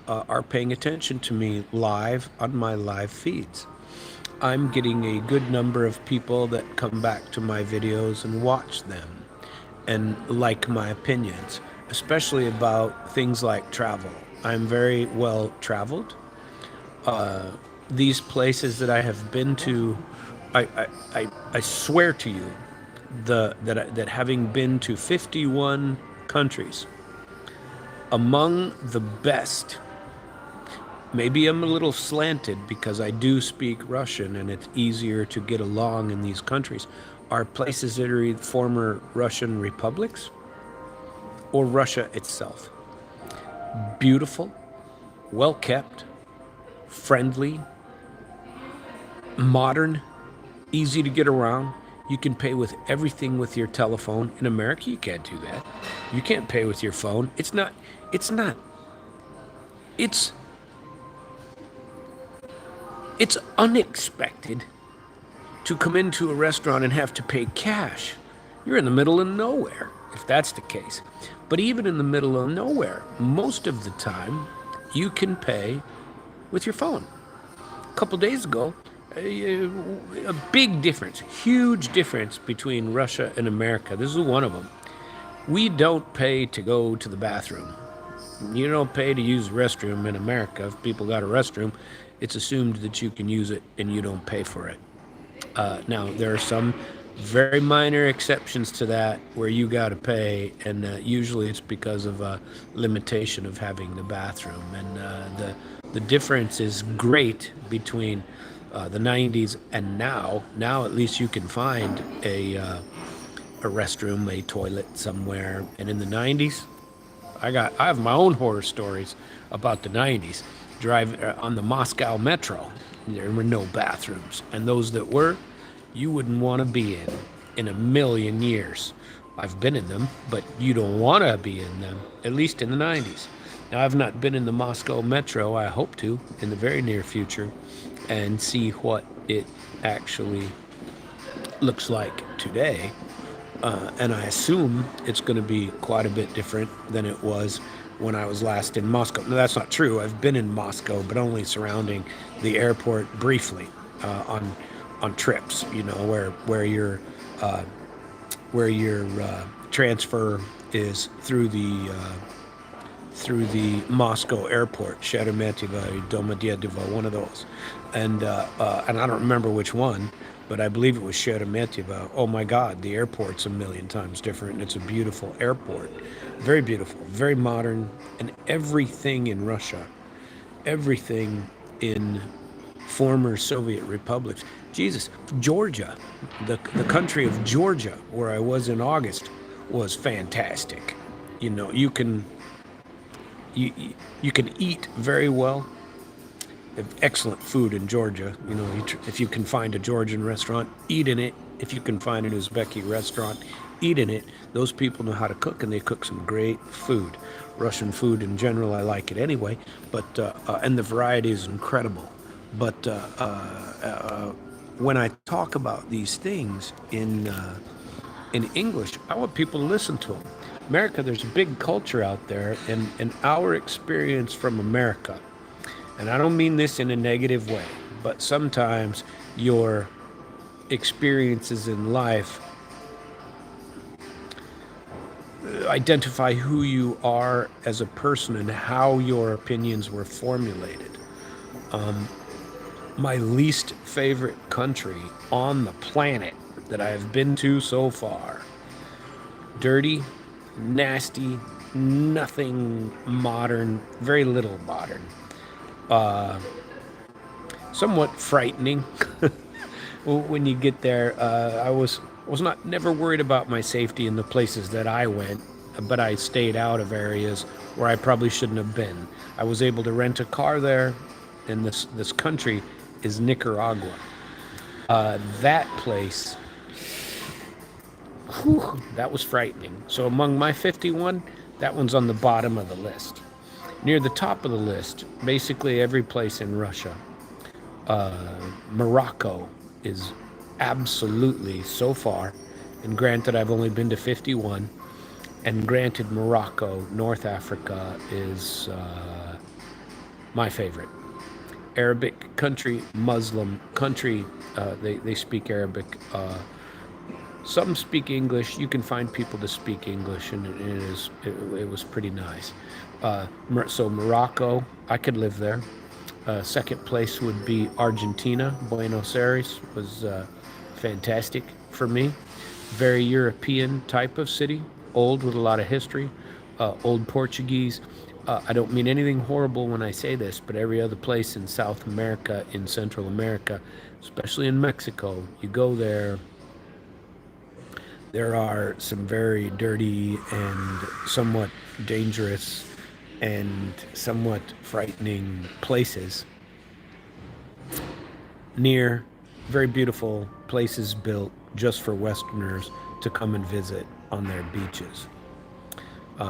are paying attention to me live on my live feeds. I'm getting a good number of people that come back to my videos and watch them and like my opinions, especially about things like travel. I'm very well traveled. These places that I have been to, I swear to you, that having been to 51 countries, among the best, maybe I'm a little slanted because I do speak Russian and it's easier to get along in these countries, are places that are either former Russian republics or Russia itself. Beautiful, well kept, friendly, modern, easy to get around. You can pay with everything with your telephone. In America, you can't do that. You can't pay with your phone. It's it's unexpected to come into a restaurant and have to pay cash. You're in the middle of nowhere, if that's the case. But even in the middle of nowhere, most of the time, you can pay with your phone. A couple days ago, a big difference, huge difference between Russia and America. This is one of them. We don't pay to go to the bathroom. You don't pay to use the restroom in America. If people got a restroom, it's assumed that you can use it and you don't pay for it. Now, there are some very minor exceptions to that where you got to pay, and usually it's because of a limitation of having the bathroom. And the difference is great between the 90s and now. Now, at least you can find a restroom, a toilet somewhere. And in the 90s, I have my own horror stories about the 90s. Drive on the Moscow metro, there were no bathrooms, and those that were, you wouldn't want to be in a million years. I've been in them, but you don't want to be in them, at least in the 90s. Now, I've not been in the Moscow metro. I hope to in the very near future and see what it actually looks like today. And I assume it's going to be quite a bit different than it was when I was last in Moscow. No, that's not true. I've been in Moscow, but only surrounding the airport briefly on trips. You know, where your transfer is through the Moscow airport, Sheremetyevo, Domodedovo, one of those, and I don't remember which one, but I believe it was Sheremetyevo. Oh my God, the airport's a million times different, and it's a beautiful airport, very beautiful, very modern, and everything in Russia, everything in former Soviet republics. Jesus, Georgia, the country of Georgia, where I was in August, was fantastic. You know, you can eat very well. They have excellent food in Georgia. You know, if you can find a Georgian restaurant, eat in it. If you can find an Uzbeki restaurant, eat in it. Those people know how to cook, and they cook some great food. Russian food in general, I like it anyway. But and the variety is incredible. But when I talk about these things in English, I want people to listen to them. America, there's a big culture out there, and our experience from America, and I don't mean this in a negative way, but sometimes your experiences in life identify who you are as a person and how your opinions were formulated. My least favorite country on the planet that I have been to so far. Dirty, nasty, nothing modern, very little modern. Somewhat frightening when you get there. I was not never worried about my safety in the places that I went, but I stayed out of areas where I probably shouldn't have been. I was able to rent a car there, and this country is Nicaragua. That place, whew, that was frightening. So among my 51, that one's on the bottom of the list. Near the top of the list, basically every place in Russia. Morocco is absolutely, so far, and granted I've only been to 51, and granted Morocco, North Africa, is My favorite. Arabic country, Muslim country. They speak Arabic. Some speak English. You can find people to speak English, and it was pretty nice. So Morocco, I could live there. Second place would be Argentina. Buenos Aires was fantastic for me. Very European type of city, old with a lot of history, old Portuguese. I don't mean anything horrible when I say this, but every other place in South America, in Central America, especially in Mexico, you go there, there are some very dirty and somewhat dangerous and somewhat frightening places near very beautiful places built just for Westerners to come and visit on their beaches.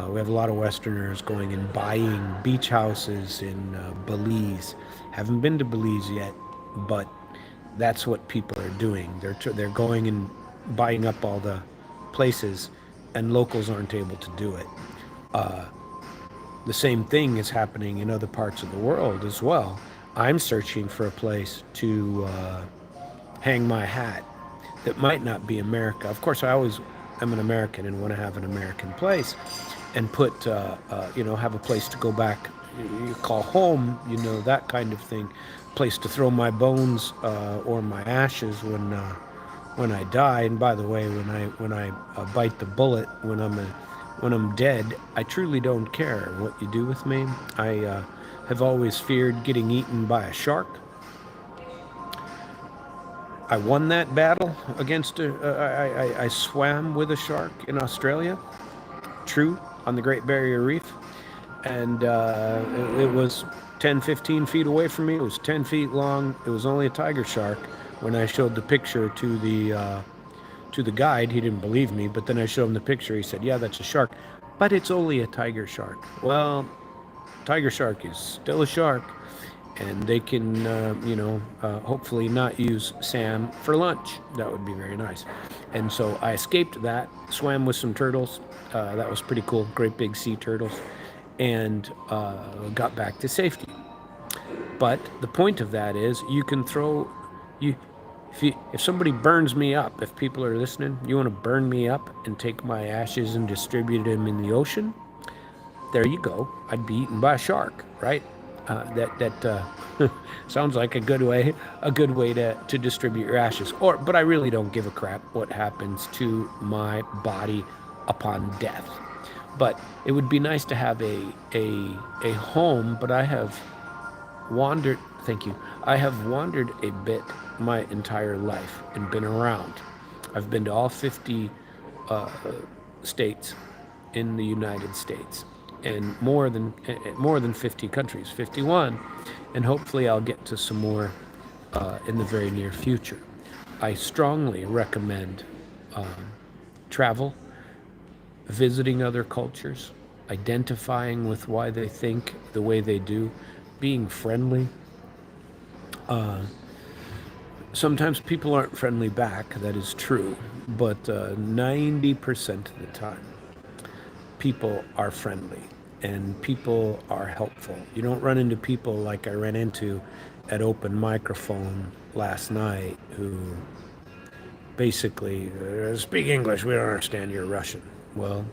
We have a lot of Westerners going and buying beach houses in Belize. Haven't been to Belize yet, but that's what people are doing. They're going and buying up all the places, and locals aren't able to do it. The same thing is happening in other parts of the world as well. I'm searching for a place to hang my hat that might not be America. Of course, I always am an American and want to have an American place, and put, have a place to go back, you call home, that kind of thing. Place to throw my bones or my ashes when I die. And by the way, when I bite the bullet, when I'm dead, I truly don't care what you do with me. I have always feared getting eaten by a shark. I won that battle against I swam with a shark in Australia, true, on the Great Barrier Reef, and it was 10, 15 feet away from me. It was 10 feet long. It was only a tiger shark. When I showed the picture to the guide, he didn't believe me, but then I showed him the picture. He said, yeah, that's a shark, but it's only a tiger shark. Well, tiger shark is still a shark, and they can, hopefully not use Sam for lunch. That would be very nice. And so I escaped that, swam with some turtles. That was pretty cool, great big sea turtles, and got back to safety. But the point of that is you can throw, if somebody burns me up, if people are listening, you want to burn me up and take my ashes and distribute them in the ocean, there you go. I'd be eaten by a shark, right? That sounds like a good way to distribute your ashes. But I really don't give a crap what happens to my body upon death. But it would be nice to have a home. But I have wandered. Thank you. I have wandered a bit my entire life and been around. I've been to all 50 states in the United States, and more than 50 countries, 51, and hopefully I'll get to some more in the very near future. I strongly recommend travel, visiting other cultures, identifying with why they think the way they do, being friendly. Sometimes people aren't friendly back, that is true, but 90% of the time, people are friendly and people are helpful. You don't run into people like I ran into at Open Microphone last night who basically speak English, we don't understand your Russian. Well,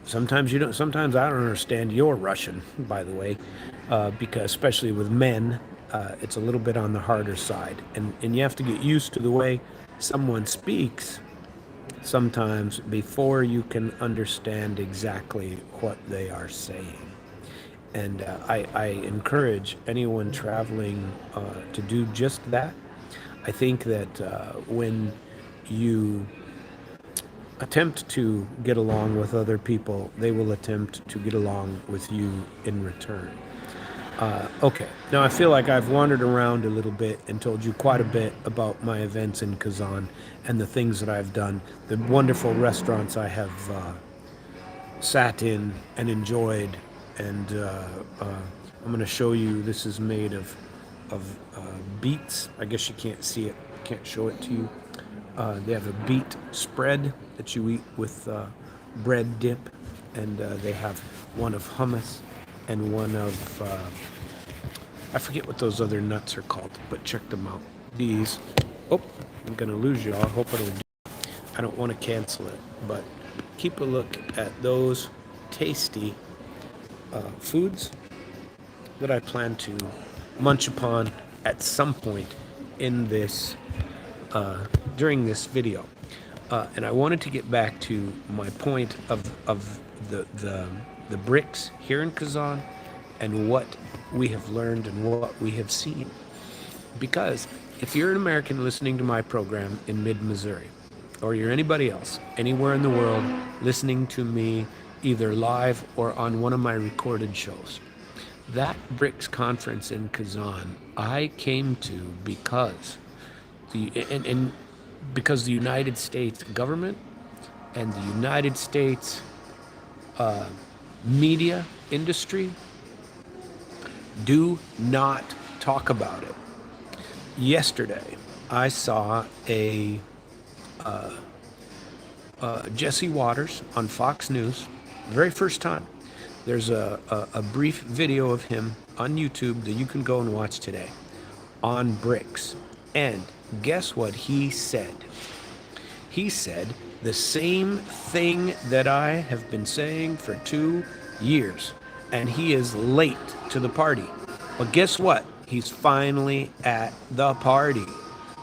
sometimes you don't. Sometimes I don't understand your Russian, by the way, because especially with men, it's a little bit on the harder side, and you have to get used to the way someone speaks sometimes before you can understand exactly what they are saying. And I encourage anyone traveling to do just that. I think that when you attempt to get along with other people, they will attempt to get along with you in return. Okay, now I feel like I've wandered around a little bit and told you quite a bit about my events in Kazan and the things that I've done, the wonderful restaurants I have sat in and enjoyed, and I'm going to show you. This is made of beets. I guess you can't see it, can't show it to you. They have a beet spread that you eat with bread dip, and they have one of hummus and one of I forget what those other nuts are called, but check them out. These, oh, I'm gonna lose you. I hope it'll do. I don't want to cancel it, but keep a look at those tasty foods that I plan to munch upon at some point in this, during this video. And I wanted to get back to my point of the BRICS here in Kazan and what we have learned and what we have seen. Because if you're an American listening to my program in mid-Missouri, or you're anybody else, anywhere in the world listening to me either live or on one of my recorded shows, that BRICS conference in Kazan, I came to because because the United States government and the United States media industry do not talk about it. Yesterday, I saw a Jesse Waters on Fox News, very first time. There's a brief video of him on YouTube that you can go and watch today on BRICS. And guess what he said? He said the same thing that I have been saying for 2 years, and he is late to the party. But guess what? He's finally at the party.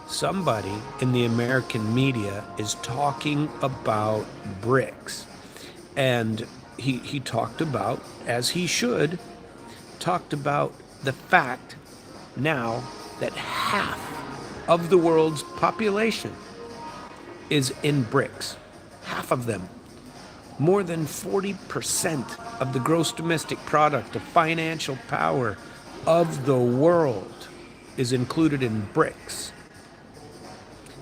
Somebody in the American media is talking about BRICS. And he talked about, as he should, talked about the fact now that half of the world's population is in BRICS. Half of them. More than 40% of the gross domestic product, the financial power of the world is included in BRICS.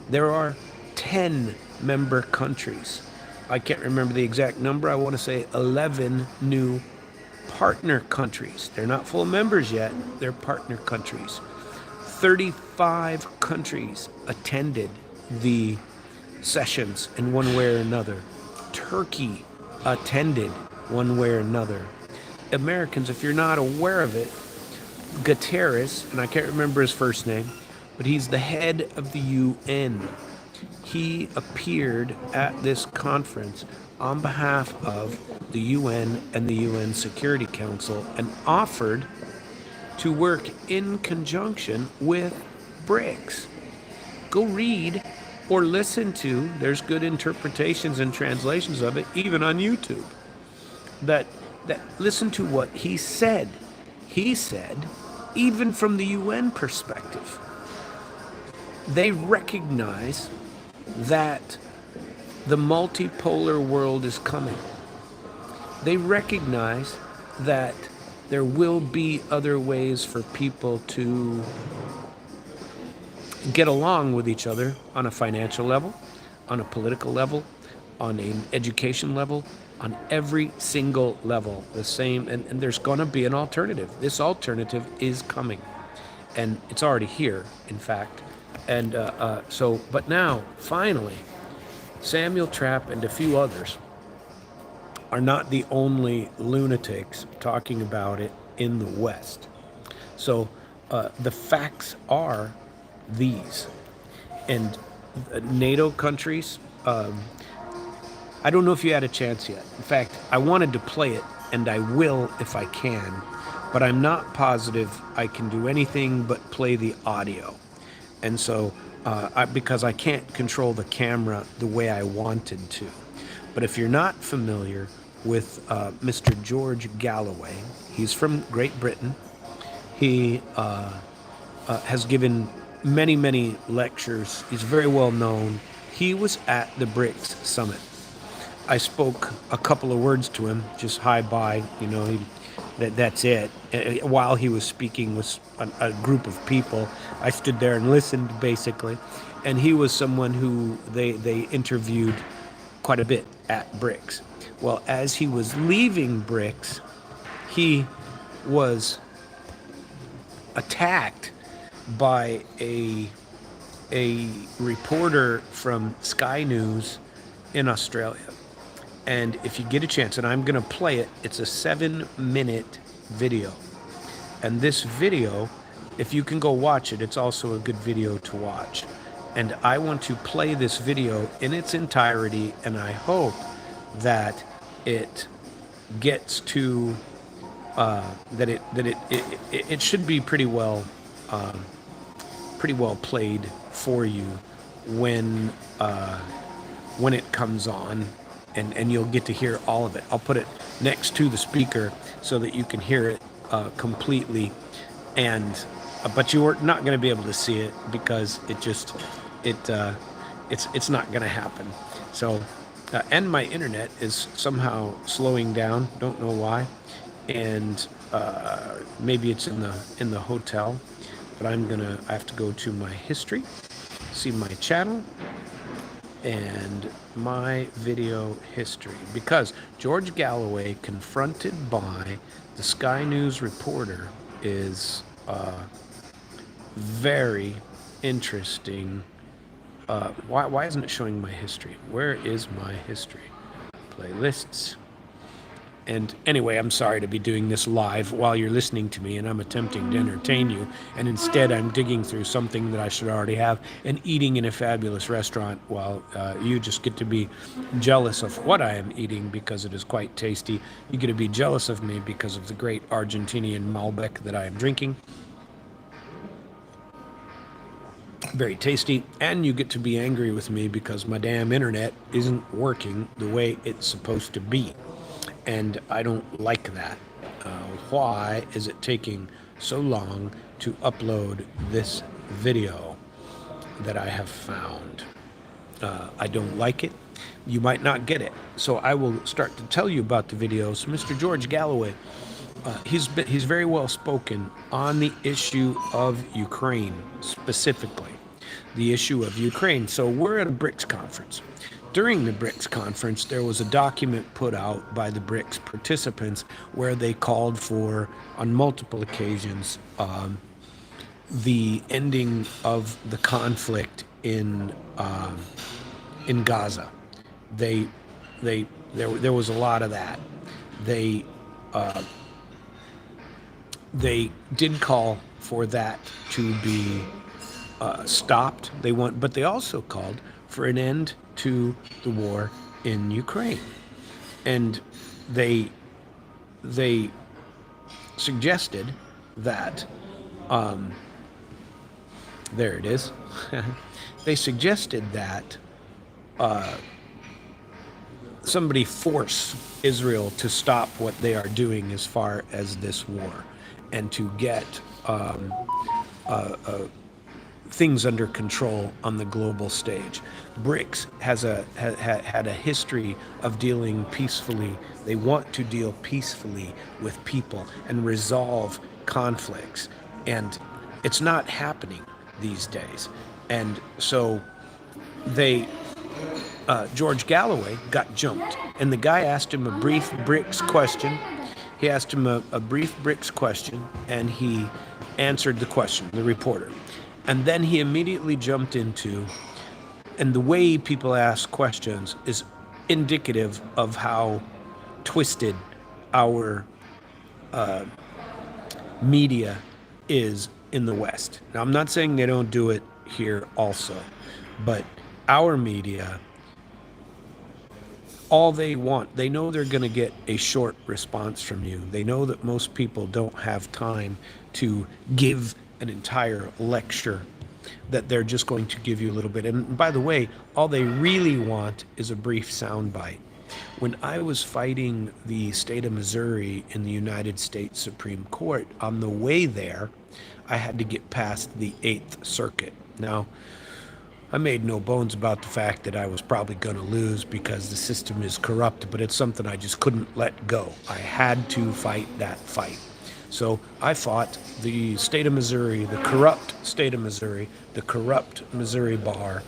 There are 10 member countries. I can't remember the exact number. I want to say 11 new partner countries. They're not full members yet. They're partner countries. 35 countries attended the sessions in one way or another. Turkey attended one way or another. Americans, if you're not aware of it, Guterres, and I can't remember his first name, but he's the head of the UN. He appeared at this conference on behalf of the UN and the UN Security Council and offered to work in conjunction with BRICS. Go read or listen to, there's good interpretations and translations of it, even on YouTube, that listen to what he said. He said, even from the UN perspective, they recognize that the multipolar world is coming. They recognize that there will be other ways for people to get along with each other on a financial level, on a political level, on an education level, on every single level, the same, and there's going to be an alternative. This alternative is coming, and it's already here, in fact. And but now, finally, Samuel Trapp and a few others are not the only lunatics talking about it in the West. So the facts are these. And NATO countries, I don't know if you had a chance yet. In fact, I wanted to play it, and I will if I can, but I'm not positive I can do anything but play the audio. And so, because I can't control the camera the way I wanted to. But if you're not familiar with Mr. George Galloway, he's from Great Britain. He has given many, many lectures. He's very well known. He was at the BRICS summit. I spoke a couple of words to him, just hi, bye, that's it. While he was speaking with a group of people, I stood there and listened, basically. And he was someone who they interviewed quite a bit at BRICS. Well, as he was leaving BRICS, he was attacked by a reporter from Sky News in Australia. And if you get a chance, and I'm going to play it, it's a 7-minute video. And this video, if you can go watch it, it's also a good video to watch. And I want to play this video in its entirety, and I hope that it gets to it should be pretty well played for you when it comes on, and you'll get to hear all of it. I'll put it next to the speaker so that you can hear it completely, and but you're not going to be able to see it because it's not going to happen. So and my internet is somehow slowing down. Don't know why, and maybe it's in the hotel. But I have to go to my history, see my channel, and my video history, because George Galloway, confronted by the Sky News reporter, is very interesting. Why isn't it showing my history? Where is my history? Playlists. And anyway, I'm sorry to be doing this live while you're listening to me and I'm attempting to entertain you. And instead, I'm digging through something that I should already have and eating in a fabulous restaurant while you just get to be jealous of what I am eating because it is quite tasty. You get to be jealous of me because of the great Argentinian Malbec that I am drinking. Very tasty. And you get to be angry with me because my damn internet isn't working the way it's supposed to be. And I don't like that. Why is it taking so long to upload this video that I have found? I don't like it. You might not get it. So I will start to tell you about the videos. Mr. George Galloway, he's very well spoken on the issue of Ukraine, specifically the issue of Ukraine. So we're at a BRICS conference. During the BRICS conference, there was a document put out by the BRICS participants where they called for, on multiple occasions, the ending of the conflict in Gaza. There was a lot of that. They did call for that to be stopped. But they also called for an end to the war in Ukraine, and they suggested that there it is. They suggested that somebody force Israel to stop what they are doing as far as this war, and to get things under control on the global stage. BRICS has had a history of dealing peacefully. They want to deal peacefully with people and resolve conflicts, and it's not happening these days. And so George Galloway got jumped, and the guy asked him a brief BRICS question. He asked him a brief BRICS question, and he answered the question, the reporter. And then he immediately jumped into, and the way people ask questions is indicative of how twisted our media is in the West. Now, I'm not saying they don't do it here also, but our media, all they want, they know they're going to get a short response from you. They know that most people don't have time to give an entire lecture, that they're just going to give you a little bit. And by the way, all they really want is a brief soundbite. When I was fighting the state of Missouri in the United States Supreme Court, on the way there, I had to get past the 8th Circuit. Now, I made no bones about the fact that I was probably going to lose because the system is corrupt, but it's something I just couldn't let go. I had to fight that fight. So I fought the state of Missouri, the corrupt state of Missouri, the corrupt Missouri bar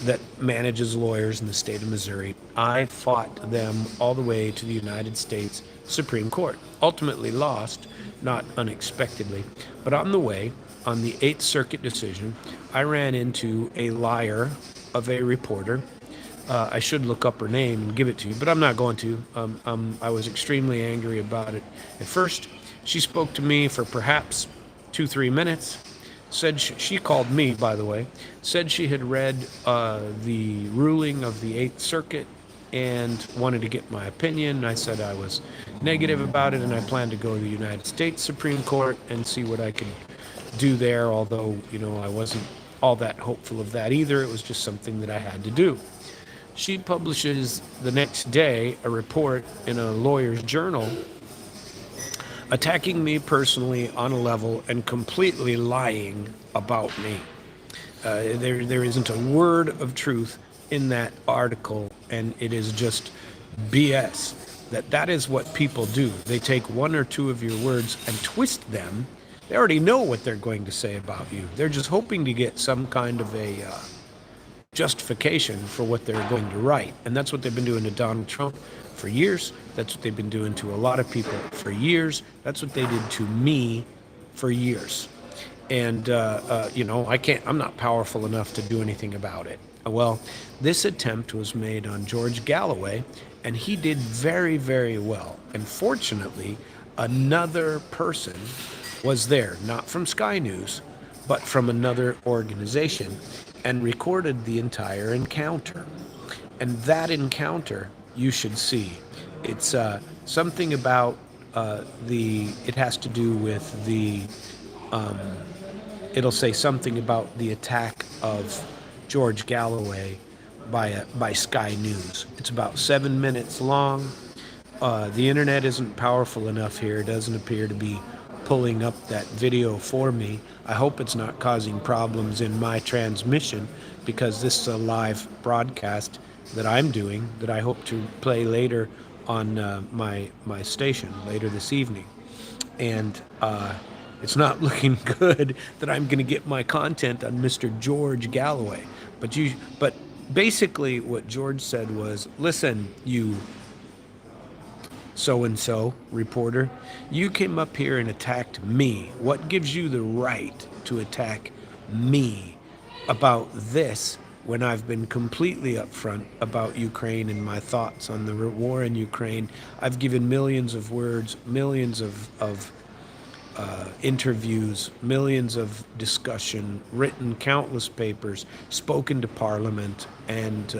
that manages lawyers in the state of Missouri. I fought them all the way to the United States Supreme Court. Ultimately lost, not unexpectedly. But on the way, on the 8th Circuit decision, I ran into a liar of a reporter. I should look up her name and give it to you, but I'm not going to. I was extremely angry about it at first, She spoke to me for perhaps 2, 3 minutes. Said she called me, by the way. Said she had read the ruling of the Eighth Circuit and wanted to get my opinion. I said I was negative about it, and I planned to go to the United States Supreme Court and see what I could do there. Although I wasn't all that hopeful of that either. It was just something that I had to do. She publishes the next day a report in a lawyer's journal attacking me personally on a level and completely lying about me. There isn't a word of truth in that article, and it is just BS. That is what people do. They take one or two of your words and twist them. They already know what they're going to say about you. They're just hoping to get some kind of a justification for what they're going to write. And that's what they've been doing to Donald Trump for years. That's what they've been doing to a lot of people for years. That's what they did to me for years. And, I'm not powerful enough to do anything about it. Well, this attempt was made on George Galloway, and he did very, very well. And fortunately, another person was there, not from Sky News, but from another organization, and recorded the entire encounter. And that encounter you should see. It's something about it has to do with it'll say something about the attack of George Galloway by Sky News. It's about 7 minutes long. The internet isn't powerful enough here. It doesn't appear to be pulling up that video for me. I hope it's not causing problems in my transmission, because this is a live broadcast that I'm doing that I hope to play later on my station later this evening. And it's not looking good that I'm going to get my content on Mr. George Galloway. But basically what George said was, listen, you so-and-so reporter, you came up here and attacked me. What gives you the right to attack me about this when I've been completely upfront about Ukraine and my thoughts on the war in Ukraine? I've given millions of words, millions of interviews, millions of discussion, written countless papers, spoken to Parliament, and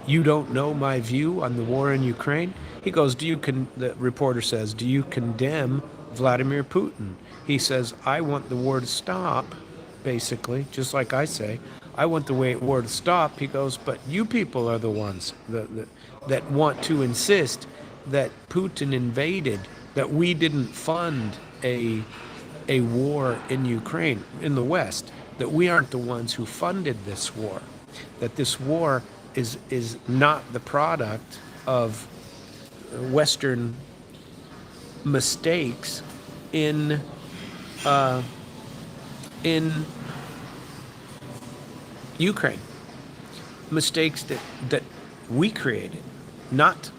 you don't know my view on the war in Ukraine? He goes, the reporter says, do you condemn Vladimir Putin? He says, I want the war to stop, basically, just like I say. I want the war to stop. He goes, but you people are the ones that want to insist that Putin invaded, that we didn't fund a war in Ukraine, in the West, that we aren't the ones who funded this war, that this war is not the product of Western mistakes in Ukraine, mistakes that we created, not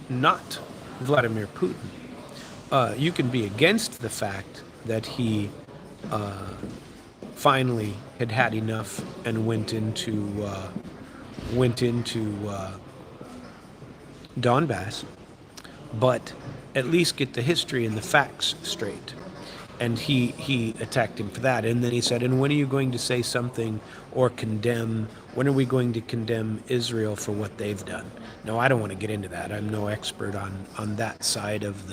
Vladimir Putin. You can be against the fact that he finally had enough and went into Donbass, but at least get the history and the facts straight. And he attacked him for that. And then he said, and when are you going to say something or when are we going to condemn Israel for what they've done? No, I don't want to get into that. I'm no expert on that side of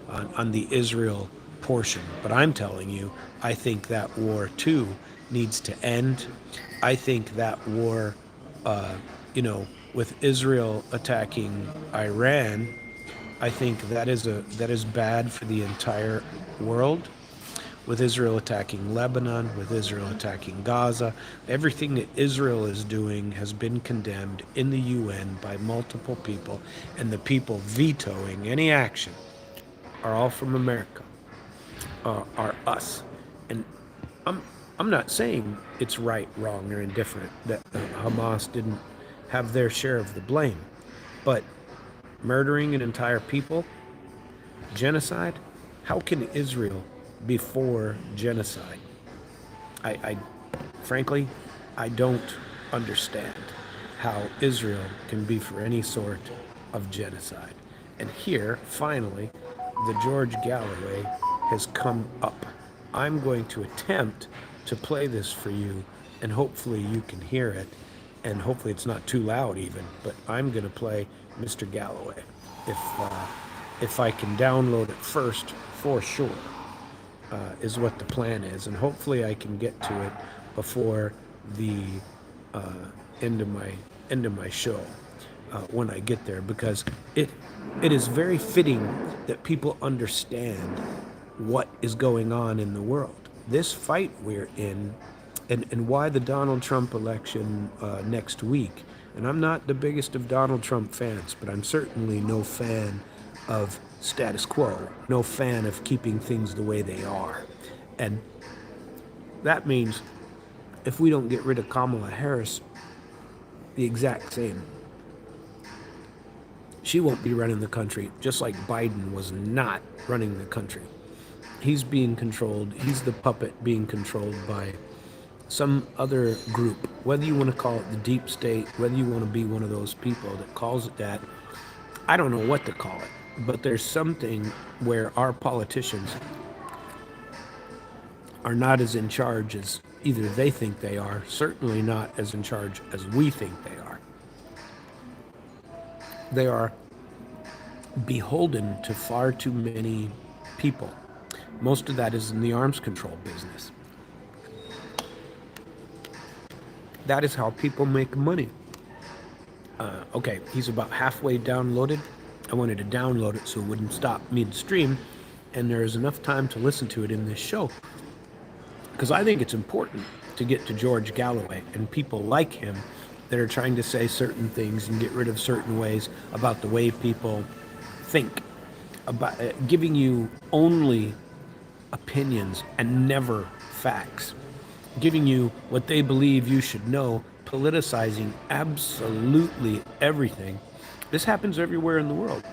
on the Israel portion. But I'm telling you, I think that war too needs to end. I think that war, with Israel attacking Iran, I think that is bad for the entire world. With Israel attacking Lebanon, with Israel attacking Gaza, everything that Israel is doing has been condemned in the UN by multiple people, and the people vetoing any action are all from America, are us. And I'm not saying it's right, wrong, or indifferent that Hamas didn't have their share of the blame, but murdering an entire people, genocide, how can Israel be for genocide? I frankly, I don't understand how Israel can be for any sort of genocide. And here, finally, the George Galloway has come up. I'm going to attempt to play this for you, and hopefully you can hear it, and hopefully it's not too loud even, but I'm going to play Mr. Galloway if I can download it first, for sure, is what the plan is, and hopefully I can get to it before the end of my show, when I get there, because it is very fitting that people understand what is going on in the world. This fight we're in, and why the Donald Trump election next week. And I'm not the biggest of Donald Trump fans, but I'm certainly no fan of status quo, no fan of keeping things the way they are. And that means if we don't get rid of Kamala Harris, the exact same. She won't be running the country, just like Biden was not running the country. He's being controlled. He's the puppet being controlled by some other group, whether you want to call it the deep state, whether you want to be one of those people that calls it that. I don't know what to call it, but there's something where our politicians are not as in charge as either they think they are, certainly not as in charge as we think they are. They are beholden to far too many people. Most of that is in the arms control business. That is how people make money. Okay, he's about halfway downloaded. I wanted to download it so it wouldn't stop midstream, and there is enough time to listen to it in this show, because I think it's important to get to George Galloway and people like him that are trying to say certain things and get rid of certain ways about the way people think, about giving you only opinions and never facts, giving you what they believe you should know, politicizing absolutely everything. This happens everywhere in the world.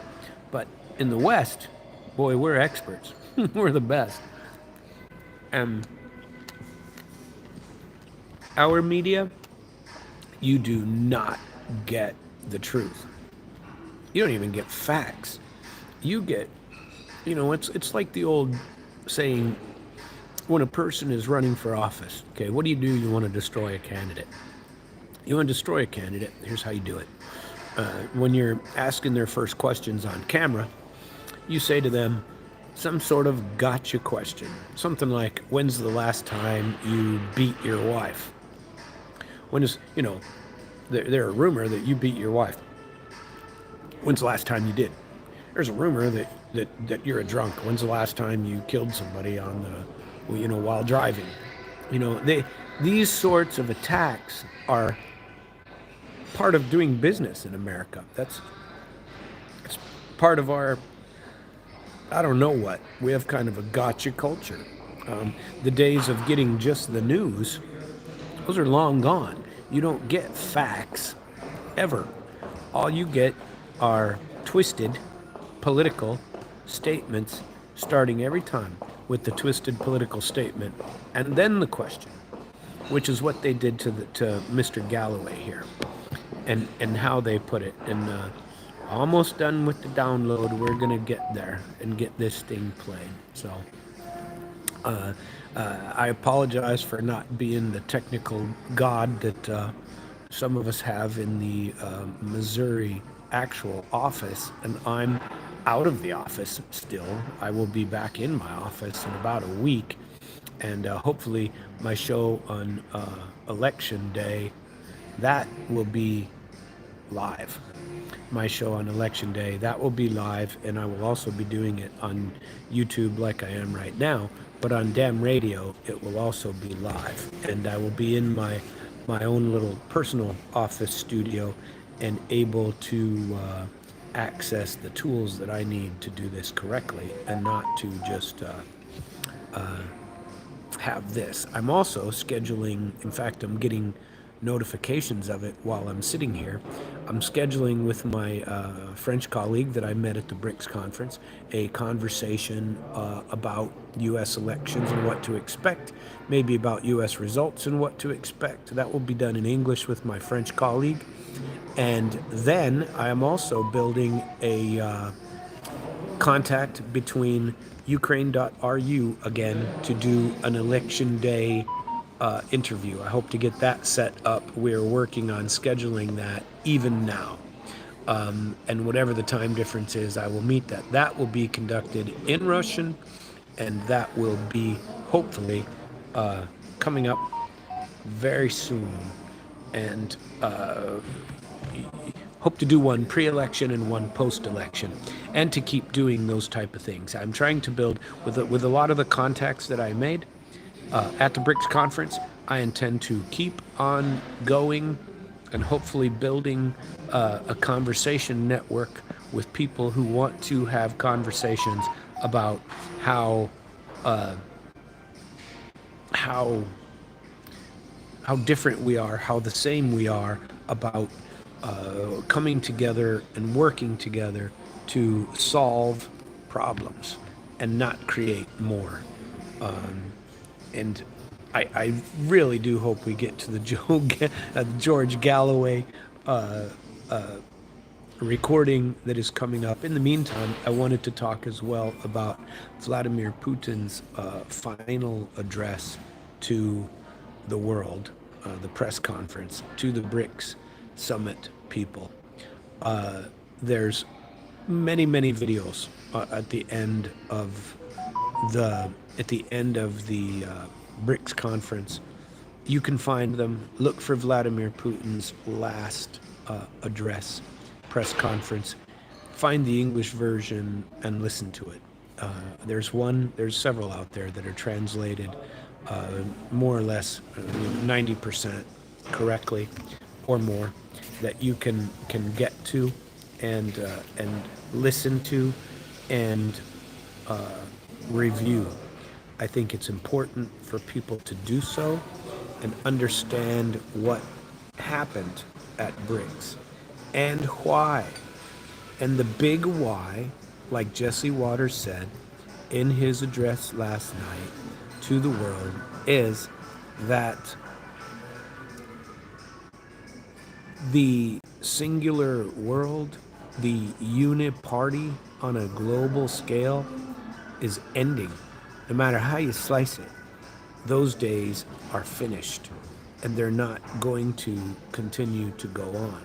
But in the West, boy, we're experts. We're the best. And our media, you do not get the truth. You don't even get facts. You get, it's like the old saying, when a person is running for office, okay, what do? You want to destroy a candidate. You want to destroy a candidate, here's how you do it. When you're asking their first questions on camera, you say to them some sort of gotcha question. Something like, when's the last time you beat your wife? When is, there's a rumor that you beat your wife. When's the last time you did? There's a rumor that you're a drunk. When's the last time you killed somebody on the, while driving? These sorts of attacks are part of doing business in America. It's part of our, I don't know what. We have kind of a gotcha culture. The days of getting just the news, those are long gone. You don't get facts, ever. All you get are twisted political statements, starting every time with the twisted political statement, and then the question, which is what they did to Mr. Galloway here, and how they put it. And almost done with the download. We're gonna get there and get this thing played. So I apologize for not being the technical god that some of us have in the Missouri actual office, and I'm out of the office still. I will be back in my office in about a week, and hopefully my show on election day, that will be live. My show on election day, that will be live, and I will also be doing it on YouTube like I am right now, but on Damn Radio it will also be live, and I will be in my own little personal office studio and able to access the tools that I need to do this correctly, and not to just have this. I'm also scheduling, in fact, I'm getting notifications of it while I'm sitting here. I'm scheduling with my French colleague that I met at the BRICS conference a conversation about U.S. elections and what to expect, maybe about U.S. results and what to expect. That will be done in English with my French colleague. And then I am also building a contact between Ukraine.ru again to do an election day interview. I hope to get that set up. We're working on scheduling that even now. And whatever the time difference is, I will meet that. That will be conducted in Russian, and that will be hopefully coming up very soon. And hope to do one pre-election and one post-election, and to keep doing those type of things. I'm trying to build with a lot of the contacts that I made at the BRICS conference. I intend to keep on going and hopefully building a conversation network with people who want to have conversations about how different we are, how the same we are, about coming together and working together to solve problems and not create more. And I really do hope we get to the George Galloway recording that is coming up. In the meantime, I wanted to talk as well about Vladimir Putin's final address to the world, the press conference, to the BRICS summit people. There's many videos at the end of the BRICS conference. You can find them. Look for Vladimir Putin's last address, press conference. Find the English version and listen to it. There's several out there that are translated more or less 90% correctly or more, that you can get to and listen to and review. I think it's important for people to do so and understand what happened at BRICS and why. And the big why, like Jesse Waters said in his address last night to the world, is that the singular world, the uniparty on a global scale, is ending. No matter how you slice it, those days are finished, and they're not going to continue to go on.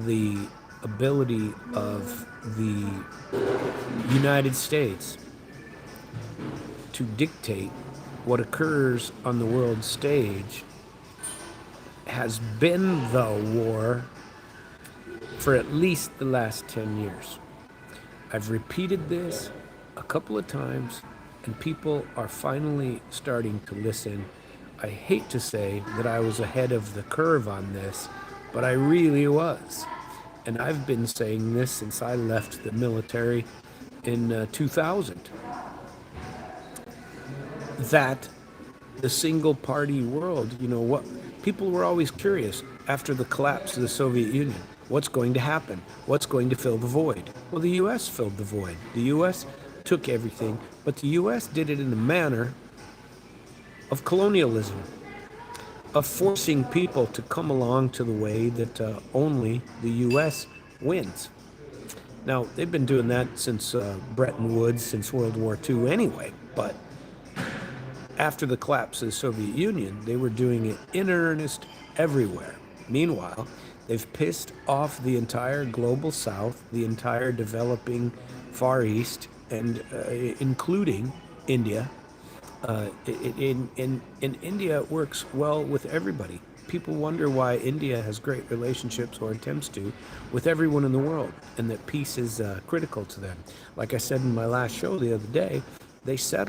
The ability of the United States to dictate what occurs on the world stage has been the war for at least the last 10 years. I've repeated this a couple of times, and people are finally starting to listen. I hate to say that I was ahead of the curve on this, but I really was. And I've been saying this since I left the military in 2000. That the single party world, what people were always curious after the collapse of the Soviet Union. What's going to happen? What's going to fill the void? Well, the U.S. filled the void. The U.S. took everything, but the U.S. did it in a manner of colonialism, of forcing people to come along to the way that only the U.S. wins. Now, they've been doing that since Bretton Woods, since World War II anyway, but after the collapse of the Soviet Union, they were doing it in earnest everywhere. Meanwhile, they've pissed off the entire global South, the entire developing Far East, and including India. In India, it works well with everybody. People wonder why India has great relationships, or attempts to, with everyone in the world, and that peace is critical to them. Like I said in my last show the other day, they set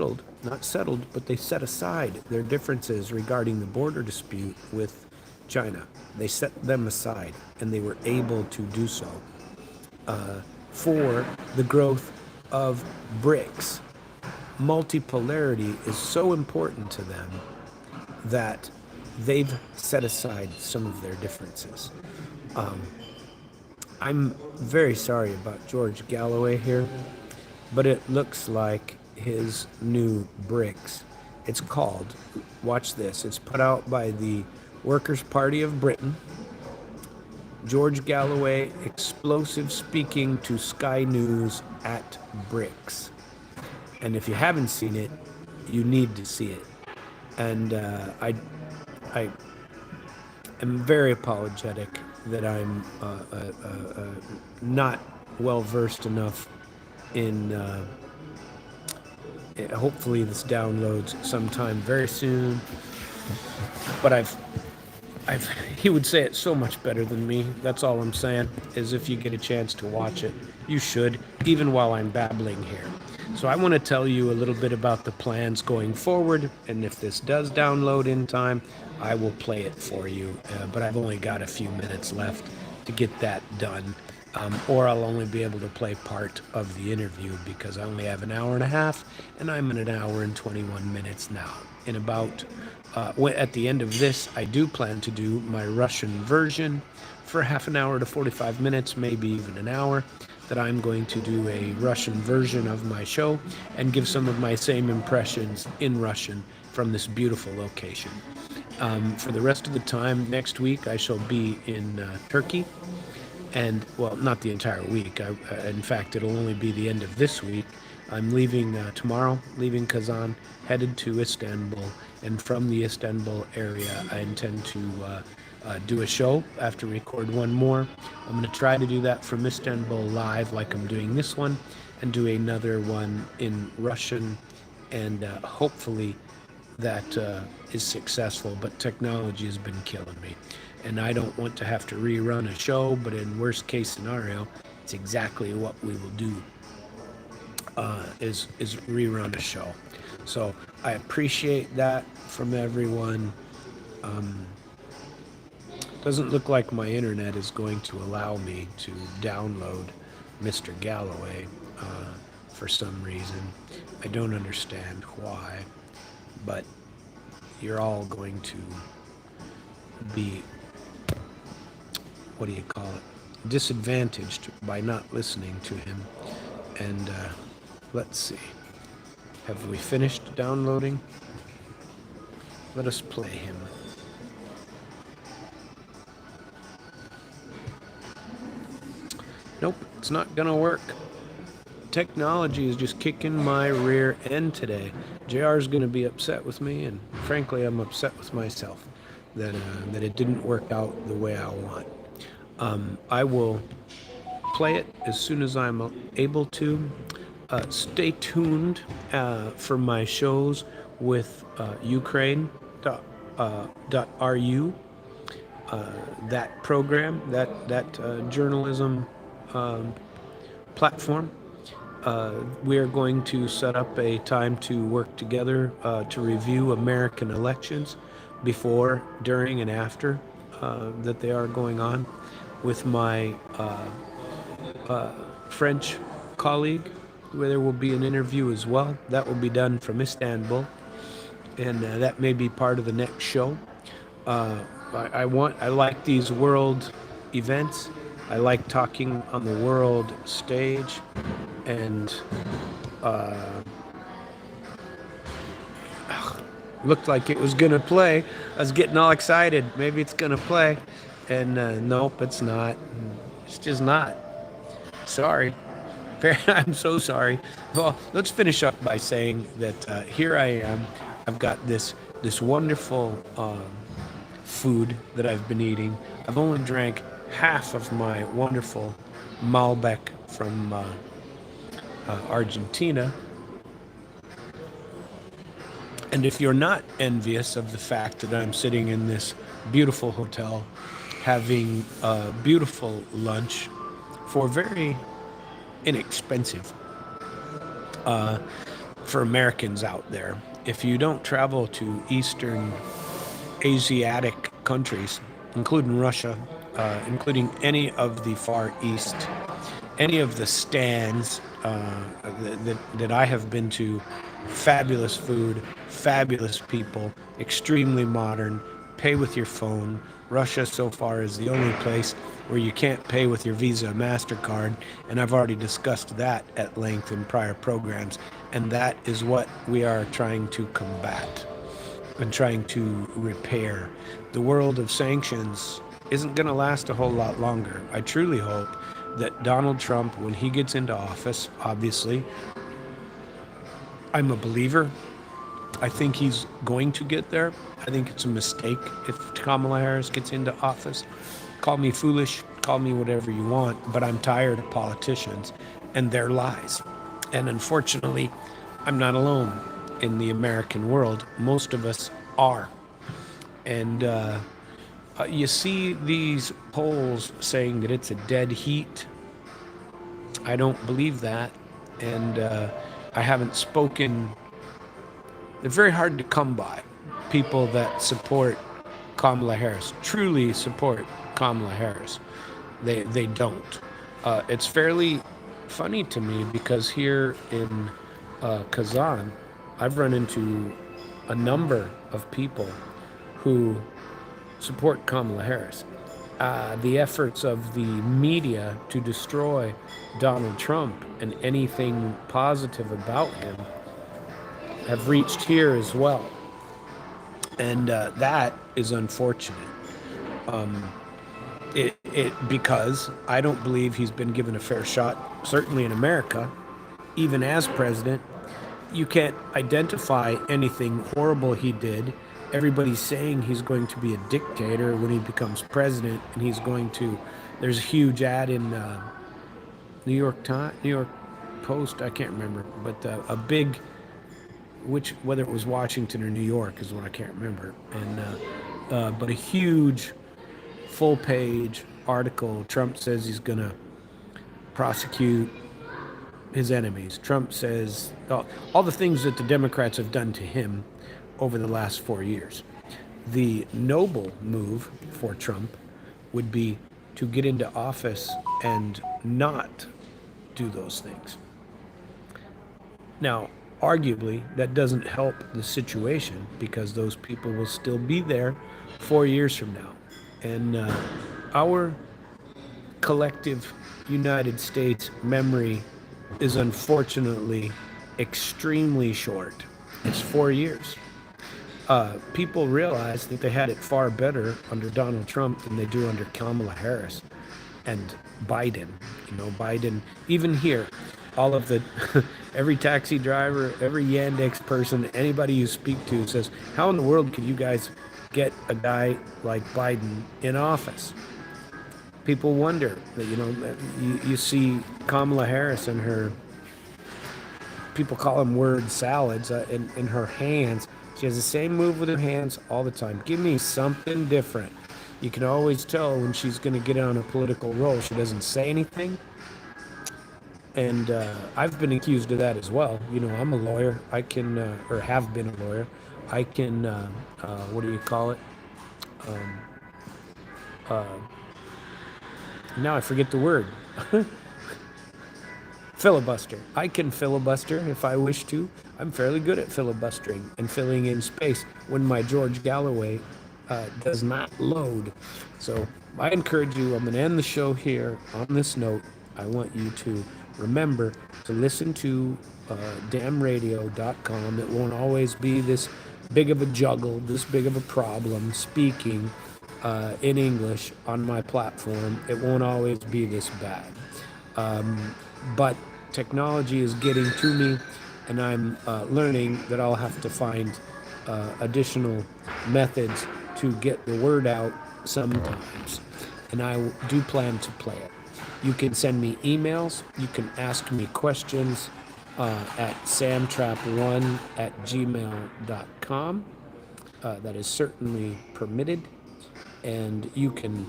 aside their differences regarding the border dispute with China. They set them aside, and they were able to do so for the growth of BRICS. Multipolarity is so important to them that they've set aside some of their differences. I'm very sorry about George Galloway here, but it looks like his new BRICS. It's called, watch this, it's put out by the Workers' Party of Britain, George Galloway, explosive speaking to Sky News at BRICS. And if you haven't seen it, you need to see it. And I am very apologetic that I'm not well versed enough in. Hopefully, this downloads sometime very soon. But he would say it so much better than me. That's all I'm saying, is if you get a chance to watch it, you should, even while I'm babbling here. So I want to tell you a little bit about the plans going forward, and if this does download in time, I will play it for you. But I've only got a few minutes left to get that done. Or I'll only be able to play part of the interview because I only have an hour and a half, and I'm in an hour and 21 minutes now. In about at the end of this, I do plan to do my Russian version for half an hour to 45 minutes, maybe even an hour, that I'm going to do a Russian version of my show and give some of my same impressions in Russian from this beautiful location. For the rest of the time, next week, I shall be in Turkey. And, well, not the entire week. In fact, it'll only be the end of this week. I'm leaving tomorrow, leaving Kazan, headed to Istanbul. And from the Istanbul area, I intend to do a show after record one more. I'm going to try to do that from Istanbul live like I'm doing this one, and do another one in Russian, and hopefully that is successful, but technology has been killing me. And I don't want to have to rerun a show, but in worst case scenario, it's exactly what we will do, is rerun a show. So I appreciate that from everyone. Doesn't look like my internet is going to allow me to download Mr. Galloway for some reason. I don't understand why, but you're all going to be, what do you call it, disadvantaged by not listening to him. And let's see, have we finished downloading? Let us play him. Nope, it's not gonna work. Technology is just kicking my rear end today. JR's gonna be upset with me, and frankly, I'm upset with myself that it didn't work out the way I want. I will play it as soon as I'm able to. Stay tuned for my shows with Ukraine.ru, that program, that journalism platform. We are going to set up a time to work together to review American elections before, during, and after that they are going on, with my French colleague, where there will be an interview as well. That will be done from Istanbul, and that may be part of the next show. I like these world events. I like talking on the world stage, and looked like it was gonna play. I was getting all excited. Maybe it's gonna play, and nope, it's not. It's just not. Sorry. I'm so sorry. Well, let's finish up by saying that here I am. I've got this wonderful food that I've been eating. I've only drank half of my wonderful Malbec from Argentina. And if you're not envious of the fact that I'm sitting in this beautiful hotel having a beautiful lunch for very inexpensive for Americans out there, if you don't travel to Eastern Asiatic countries, including Russia, including any of the Far East, any of the stands that I have been to, fabulous food, fabulous people, extremely modern, pay with your phone. Russia so far is the only place where you can't pay with your Visa or MasterCard, and I've already discussed that at length in prior programs, and that is what we are trying to combat and trying to repair. The world of sanctions isn't going to last a whole lot longer. I truly hope that Donald Trump, when he gets into office, obviously, I'm a believer. I think he's going to get there. I think it's a mistake if Kamala Harris gets into office. Call me foolish, call me whatever you want, but I'm tired of politicians and their lies. And unfortunately, I'm not alone in the American world. Most of us are. And you see these polls saying that it's a dead heat. I don't believe that. And I haven't spoken. They're very hard to come by. People that support Kamala Harris, truly support Kamala Harris. They don't. It's fairly funny to me because here in Kazan, I've run into a number of people who support Kamala Harris. The efforts of the media to destroy Donald Trump and anything positive about him have reached here as well. And that is unfortunate. Because I don't believe he's been given a fair shot, certainly in America, even as president. You can't identify anything horrible he did. Everybody's saying he's going to be a dictator when he becomes president, and he's going to. There's a huge ad in New York Post. I can't remember, but a big, whether it was Washington or New York is what I can't remember, and but a huge full-page article. Trump says he's going to prosecute his enemies. Trump says all the things that the Democrats have done to him over the last 4 years. The noble move for Trump would be to get into office and not do those things. Now, arguably, that doesn't help the situation because those people will still be there 4 years from now. And our collective United States memory is unfortunately extremely short. It's 4 years. People realize that they had it far better under Donald Trump than they do under Kamala Harris and Biden. Biden, even here, all of the, every taxi driver, every Yandex person, anybody you speak to says, how in the world could you guys get a guy like Biden in office? People wonder that, you see Kamala Harris and her, people call them word salads, in her hands. She has the same move with her hands all the time. Give me something different. You can always tell when she's going to get on a political roll. She doesn't say anything. And I've been accused of that as well. I'm a lawyer. I can, or have been a lawyer. I can, what do you call it? Now I forget the word. Filibuster. I can filibuster if I wish to. I'm fairly good at filibustering and filling in space when my George Galloway does not load. So I encourage you, I'm going to end the show here on this note. I want you to remember to listen to damnradio.com. It won't always be this big of a juggle, this big of a problem speaking in English on my platform. It won't always be this bad. But technology is getting to me, and I'm learning that I'll have to find additional methods to get the word out sometimes. And I do plan to play it. You can send me emails. You can ask me questions at samtrap1@gmail.com. That is certainly permitted. And you can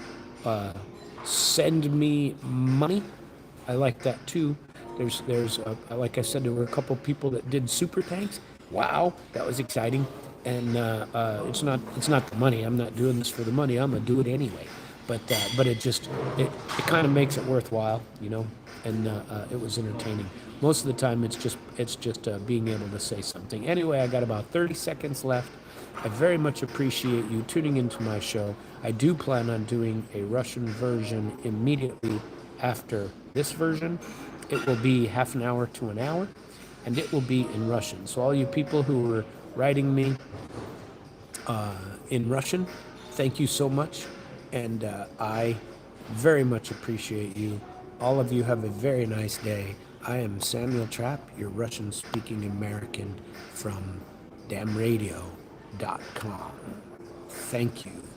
send me money. I like that too. There's like I said, there were a couple people that did super thanks. Wow, that was exciting. And it's not the money. I'm not doing this for the money. I'm gonna do it anyway. But it kind of makes it worthwhile, And it was entertaining. Most of the time, it's just being able to say something. Anyway, I got about 30 seconds left. I very much appreciate you tuning into my show. I do plan on doing a Russian version immediately after this version. It will be half an hour to an hour, and it will be in Russian. So all you people who are writing me in Russian, thank you so much. And I very much appreciate you. All of you have a very nice day. I am Samuel Trapp, your Russian speaking American from damnradio.com. Thank you.